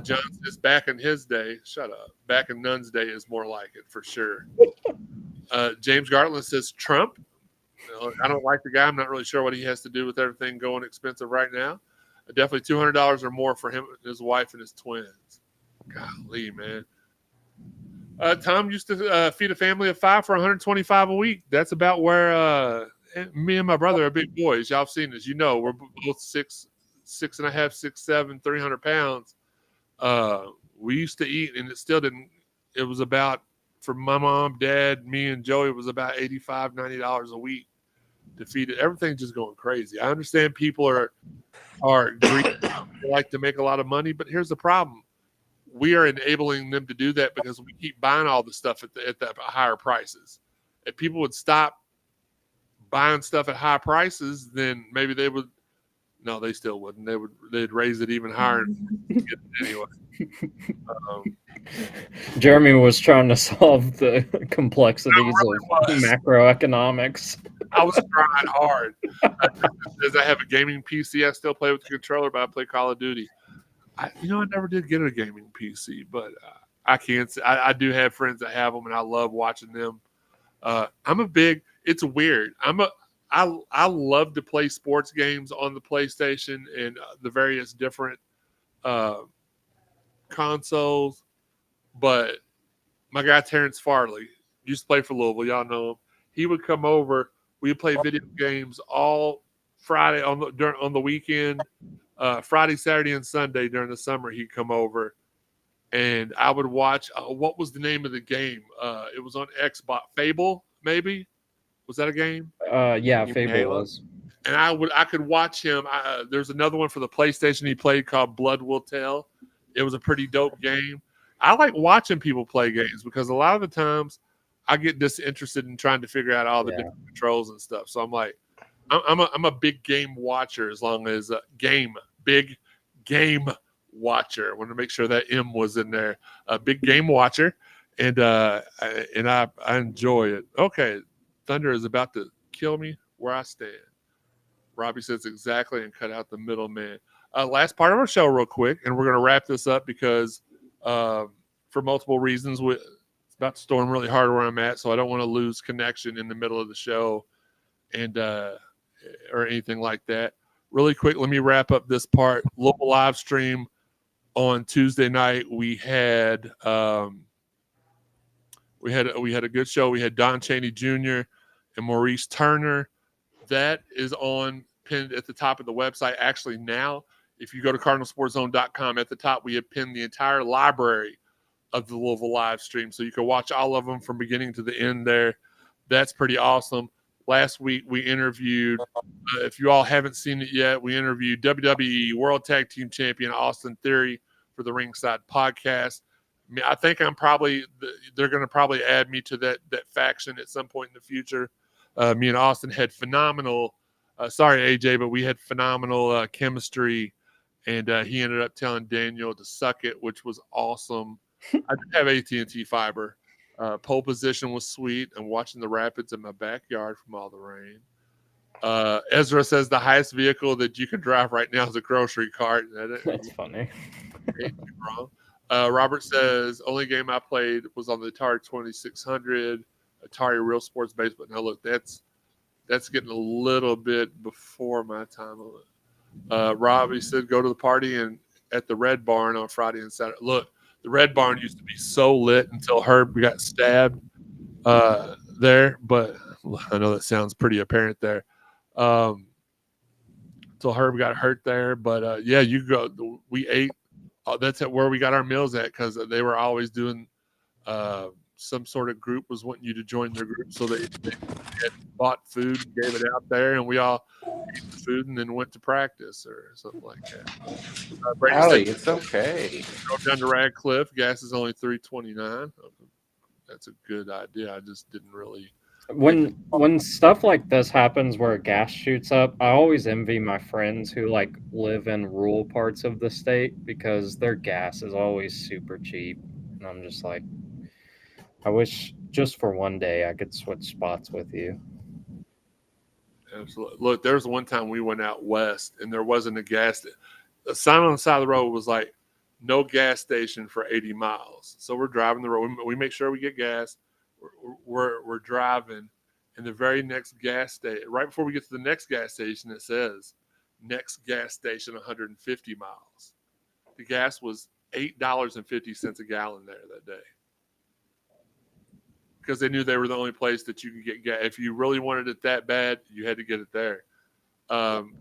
S1: John says back in his day, shut up. Back in Nunn's day is more like it for sure. James Gartland says Trump. I don't like the guy. I'm not really sure what he has to do with everything going expensive right now. Definitely $200 or more for him, his wife, and his twins. Golly, man. Tom used to feed a family of 5 for $125 a week. That's about where me and my brother are big boys. Y'all have seen this. You know, we're both 6'5", 6'7", 300 pounds. We used to eat, and it still didn't. It was about, for my mom, dad, me, and Joey, it was about $85, $90 a week to feed it. Everything's just going crazy. I understand people are greedy. They like to make a lot of money, but here's the problem. We are enabling them to do that because we keep buying all the stuff at the higher prices. If people would stop buying stuff at high prices, then maybe they would. No, they still wouldn't. They'd raise it even higher anyway.
S4: Jeremy was trying to solve the complexities of macroeconomics.
S1: I was trying hard. As I have a gaming PC, I still play with the controller, but I play Call of Duty. I never did get a gaming PC, but I can't say I do have friends that have them, and I love watching them. It's weird. I love to play sports games on the PlayStation and the various different consoles, but my guy Terrence Farley used to play for Louisville. Y'all know him. He would come over. We'd play video games all Friday on the weekend. Friday, Saturday, and Sunday during the summer, he'd come over, and I would watch. What was the name of the game? It was on Xbox. Fable, maybe. Was that a game?
S4: Yeah, Fable was.
S1: And I could watch him. There's another one for the PlayStation he played called Blood Will Tell. It was a pretty dope game. I like watching people play games because a lot of the times I get disinterested in trying to figure out all the different controls and stuff. So I'm like, I'm a big game watcher as long as big game watcher. I want to make sure that M was in there. A big game watcher, and I enjoy it. Okay, Thunder is about to kill me where I stand. Robbie says exactly, and cut out the middleman. Last part of our show real quick, and we're going to wrap this up because for multiple reasons, it's about to storm really hard where I'm at, so I don't want to lose connection in the middle of the show and or anything like that. Really quick, let me wrap up this part. Local live stream on Tuesday night. We had a good show. We had Don Chaney Jr. and Maurice Turner. That is pinned at the top of the website actually now. If you go to cardinalsportzone.com, at the top we have pinned the entire library of the Louisville live stream, so you can watch all of them from beginning to the end there. That's pretty awesome. Last week we interviewed, if you all haven't seen it yet, we interviewed WWE World Tag Team Champion Austin Theory for the Ringside Podcast. I mean, I think they're going to probably add me to that faction at some point in the future. Me and Austin had phenomenal, sorry AJ, but we had phenomenal chemistry, and he ended up telling Daniel to suck it, which was awesome. I did have AT&T fiber. Pole position was sweet, and watching the rapids in my backyard from all the rain. Ezra says the highest vehicle that you can drive right now is a grocery cart.
S4: That's funny.
S1: Wrong. Robert says only game I played was on the Atari 2600, Atari Real Sports Baseball. Now look, that's getting a little bit before my time. Robbie said go to the party and at the Red Barn on Friday and Saturday. Look, the Red Barn used to be so lit until Herb got stabbed there, but I know that sounds pretty apparent there. Until Herb got hurt there, but yeah, you go. We ate. That's where we got our meals at, because they were always doing some sort of group was wanting you to join their group, so they had bought food, gave it out there, and we all ate the food and then went to practice or something like that.
S3: Allie, it's okay.
S1: Drove down to Radcliffe. Gas is only $3.29. That's a good idea. I just didn't really.
S4: When stuff like this happens where gas shoots up, I always envy my friends who like live in rural parts of the state, because their gas is always super cheap. And I'm just like, I wish just for one day I could switch spots with you.
S1: Absolutely. Look, there was one time we went out west and there wasn't a gas. A sign on the side of the road was like, no gas station for 80 miles. So we're driving the road. We make sure we get gas. We're driving, and the very next gas station, right before we get to the next gas station, it says next gas station 150 miles. The gas was $8.50 a gallon there that day, because they knew they were the only place that you could get gas. If you really wanted it that bad, you had to get it there.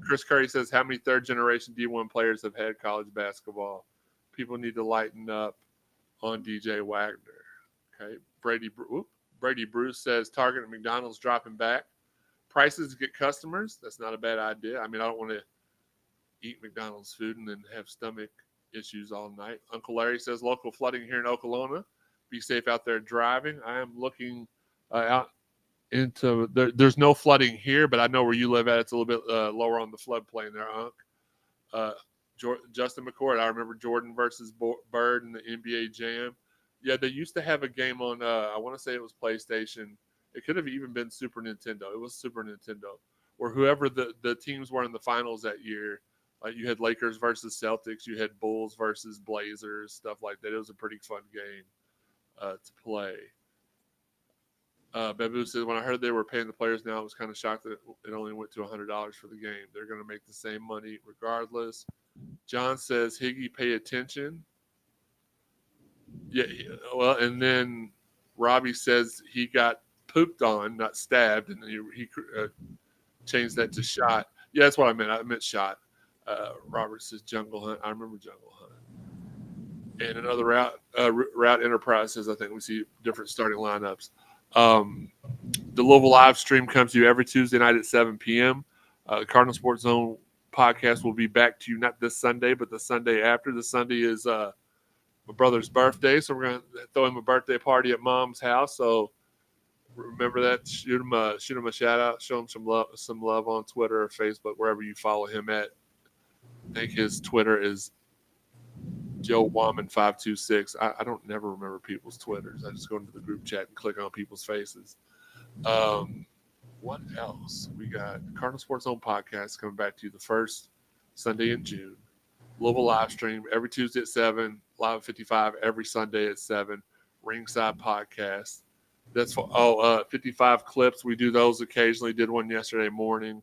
S1: Chris Curry says, how many third generation D1 players have had college basketball? People need to lighten up on DJ Wagner. Okay. Brady Bruce says Target and McDonald's dropping back prices to get customers. That's not a bad idea. I mean, I don't want to eat McDonald's food and then have stomach issues all night. Uncle Larry says local flooding here in Oklahoma. Be safe out there driving. I am looking out into there's no flooding here, but I know where you live at. It's a little bit lower on the floodplain there, Unc. Justin McCord, I remember Jordan versus Bird in the NBA Jam. Yeah, they used to have a game on, I want to say it was PlayStation. It could have even been Super Nintendo. It was Super Nintendo, where whoever the teams were in the finals that year, like you had Lakers versus Celtics, you had Bulls versus Blazers, stuff like that. It was a pretty fun game to play. Babu says, when I heard they were paying the players now, I was kind of shocked that it only went to $100 for the game. They're going to make the same money regardless. John says, Higgy, pay attention. Yeah, well, and then Robbie says he got pooped on, not stabbed, and he changed that to shot. Yeah, that's what I meant. I meant shot. Robert says Jungle Hunt. I remember Jungle Hunt. And another route Enterprise says, I think we see different starting lineups. The Louisville live stream comes to you every Tuesday night at 7 p.m. The Cardinal Sports Zone podcast will be back to you not this Sunday, but the Sunday after. The Sunday is my brother's birthday, so we're going to throw him a birthday party at Mom's house. So remember that. Shoot him a shout out. Show him some love on Twitter or Facebook, wherever you follow him at. I think his Twitter is Joe Wallman526. I don't never remember people's Twitters. I just go into the group chat and click on people's faces. What else? We got Cardinal Sports Zone podcast coming back to you the first Sunday in June. Louisville live stream every Tuesday at 7, live at 55 every Sunday at 7. Ringside podcast. That's for 55 clips. We do those occasionally. Did one yesterday morning.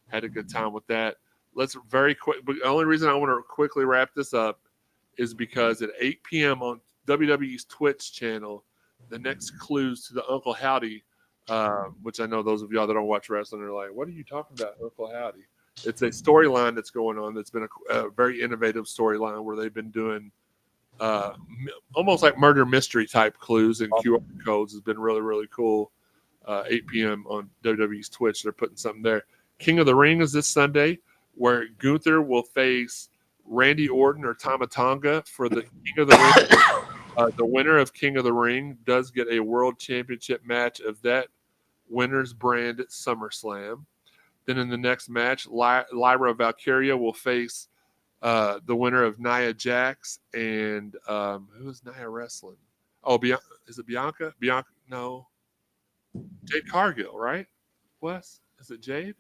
S1: Had a good time with that. Let's very quick. But the only reason I want to quickly wrap this up is because at 8 p.m. on WWE's Twitch channel, the next clues to the Uncle Howdy, which I know those of y'all that don't watch wrestling are like, what are you talking about, Uncle Howdy? It's a storyline that's going on that's been a very innovative storyline where they've been doing almost like murder mystery type clues and QR codes. Has been really, really cool. 8 p.m. on WWE's Twitch. They're putting something there. King of the Ring is this Sunday, where Gunther will face Randy Orton or Tama Tonga for the King of the Ring. The winner of King of the Ring does get a world championship match of that winner's brand at SummerSlam. Then in the next match, Lyra Valkyria will face the winner of Nia Jax and who is Nia wrestling? Oh, is it Bianca? Bianca? No. Jade Cargill, right? Wes? Is it Jade?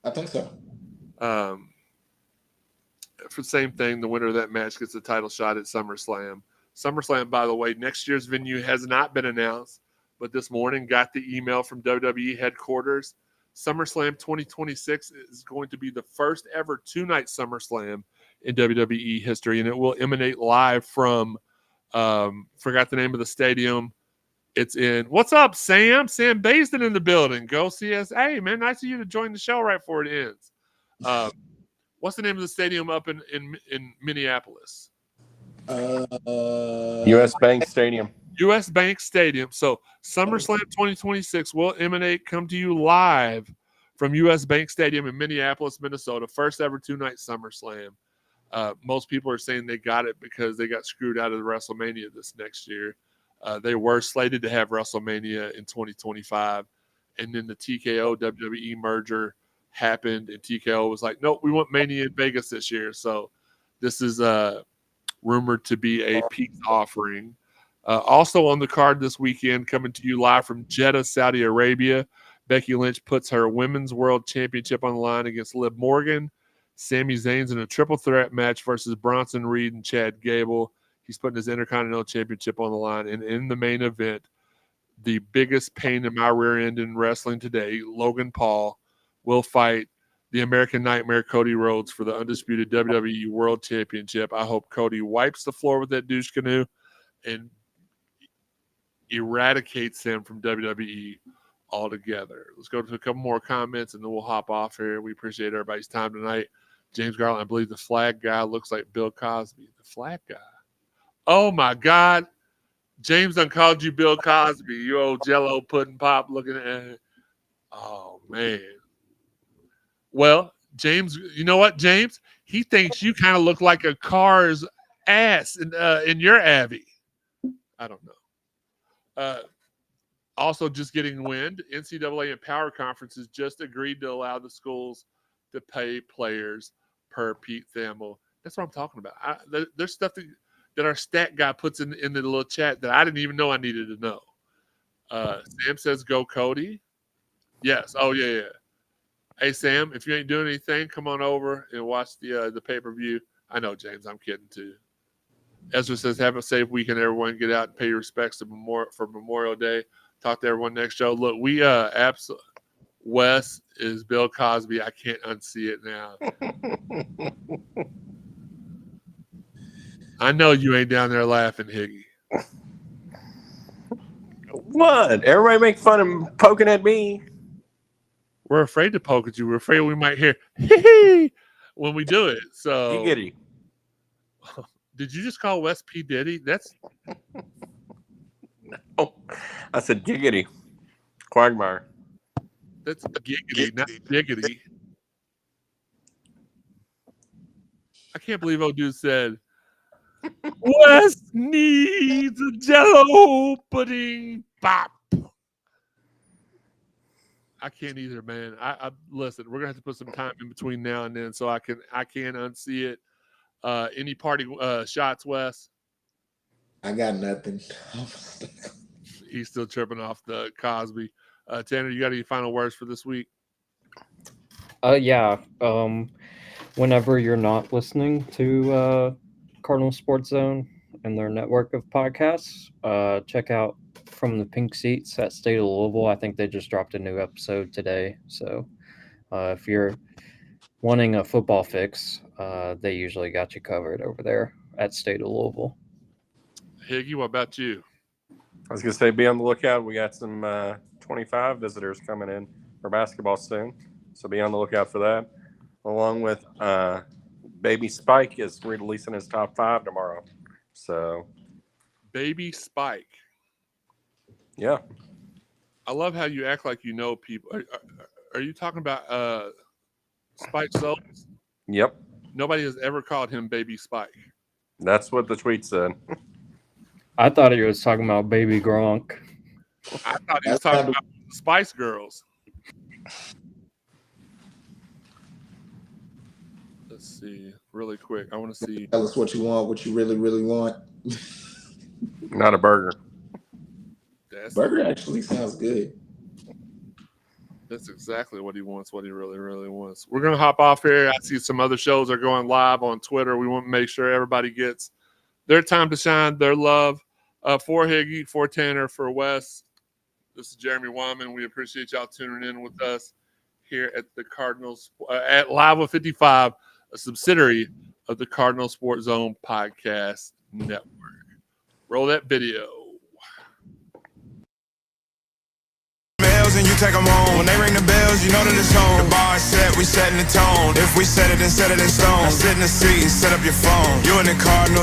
S2: I think so.
S1: For the same thing, the winner of that match gets the title shot at SummerSlam. SummerSlam, by the way, next year's venue has not been announced, but this morning got the email from WWE headquarters. SummerSlam 2026 is going to be the first ever two-night SummerSlam in WWE history, and it will emanate live from, forgot the name of the stadium. It's in, what's up, Sam? Sam Basden in the building. Go CSZ. Hey, man, nice of you to join the show right before it ends. What's the name of the stadium up in Minneapolis?
S3: U.S. Bank Stadium.
S1: U.S. Bank Stadium. So SummerSlam 2026 will come to you live from U.S. Bank Stadium in Minneapolis, Minnesota. First ever two-night SummerSlam. Most people are saying they got it because they got screwed out of the WrestleMania this next year. They were slated to have WrestleMania in 2025, and then the TKO WWE merger happened, and TKO was like, nope, we want Mania in Vegas this year. So this is rumored to be a peace offering. Also on the card this weekend, coming to you live from Jeddah, Saudi Arabia, Becky Lynch puts her Women's World Championship on the line against Liv Morgan. Sami Zayn's in a triple threat match versus Bronson Reed and Chad Gable. He's putting his Intercontinental Championship on the line. And in the main event, the biggest pain in my rear end in wrestling today, Logan Paul, will fight the American Nightmare Cody Rhodes for the undisputed WWE World Championship. I hope Cody wipes the floor with that douche canoe and eradicates him from WWE altogether. Let's go to a couple more comments, and then we'll hop off here. We appreciate everybody's time tonight. James Garland, I believe the flag guy looks like Bill Cosby. The flag guy. Oh, my God. James done called you Bill Cosby, you old Jello pudding pop looking at it. Oh, man. Well, James, you know what, James? He thinks you kind of look like a car's ass in your Abbey. I don't know. Also, just getting wind, NCAA and Power Conferences just agreed to allow the schools to pay players per Pete Thamel. That's what I'm talking about. There's stuff that our stat guy puts in the little chat that I didn't even know I needed to know. Sam says, go Cody. Yes. Oh, yeah. Hey, Sam, if you ain't doing anything, come on over and watch the pay-per-view. I know, James, I'm kidding, too. Ezra says, have a safe weekend, everyone. Get out and pay your respects for Memorial Day. Talk to everyone next show. Look, we absolutely – Wes is Bill Cosby. I can't unsee it now. I know you ain't down there laughing, Higgy.
S3: What? Everybody make fun of poking at me.
S1: We're afraid to poke at you. We're afraid we might hear hee when we do it. So
S3: Giggity.
S1: Did you just call Wes P. Diddy? That's
S3: Oh, I said giggity. Quagmire.
S1: That's giggity, not giggity. I can't believe old dude said Wes needs a Jello pudding pop. I can't either, man. I listen. We're gonna have to put some time in between now and then so I can unsee it. Any party shots, Wes?
S2: I got nothing.
S1: He's still tripping off the Cosby. Tanner, you got any final words for this week?
S4: Yeah. Whenever you're not listening to Cardinal Sports Zone and their network of podcasts, check out From the Pink Seats at State of Louisville. I think they just dropped a new episode today. So if you're wanting a football fix, they usually got you covered over there at State of Louisville.
S1: Higgy, what about you?
S3: I was going to say, be on the lookout. We got some 25 visitors coming in for basketball soon, so be on the lookout for that. along with Baby Spike is releasing his top 5 tomorrow. So,
S1: Baby Spike.
S3: yeah.
S1: I love how you act like you know people. Are you talking about Spike Souls?
S3: Yep.
S1: Nobody has ever called him Baby Spike.
S3: That's what the tweet said.
S4: I thought he was talking about Baby Gronk.
S1: I thought he was talking about the Spice Girls. Let's see, really quick. I want to see.
S2: Tell us what you want, what you really, really want.
S3: Not a burger.
S2: Burger actually sounds good.
S1: That's exactly what he wants, what he really, really wants. We're going to hop off here. I see some other shows are going live on Twitter. We want to make sure everybody gets their time to shine, their love. For Higgy, for Tanner, for Wes, this is Jeremy Wyman. We appreciate y'all tuning in with us here at the Cardinals, at Live with 55, a subsidiary of the Cardinal Sports Zone Podcast Network. Roll that video.
S5: And you take them home. When they ring the bells, you know that it's home. The bar is set, we setting the tone. If we set it, then set it in stone. Now sit in the seat and set up your phone. You in the Cardinals.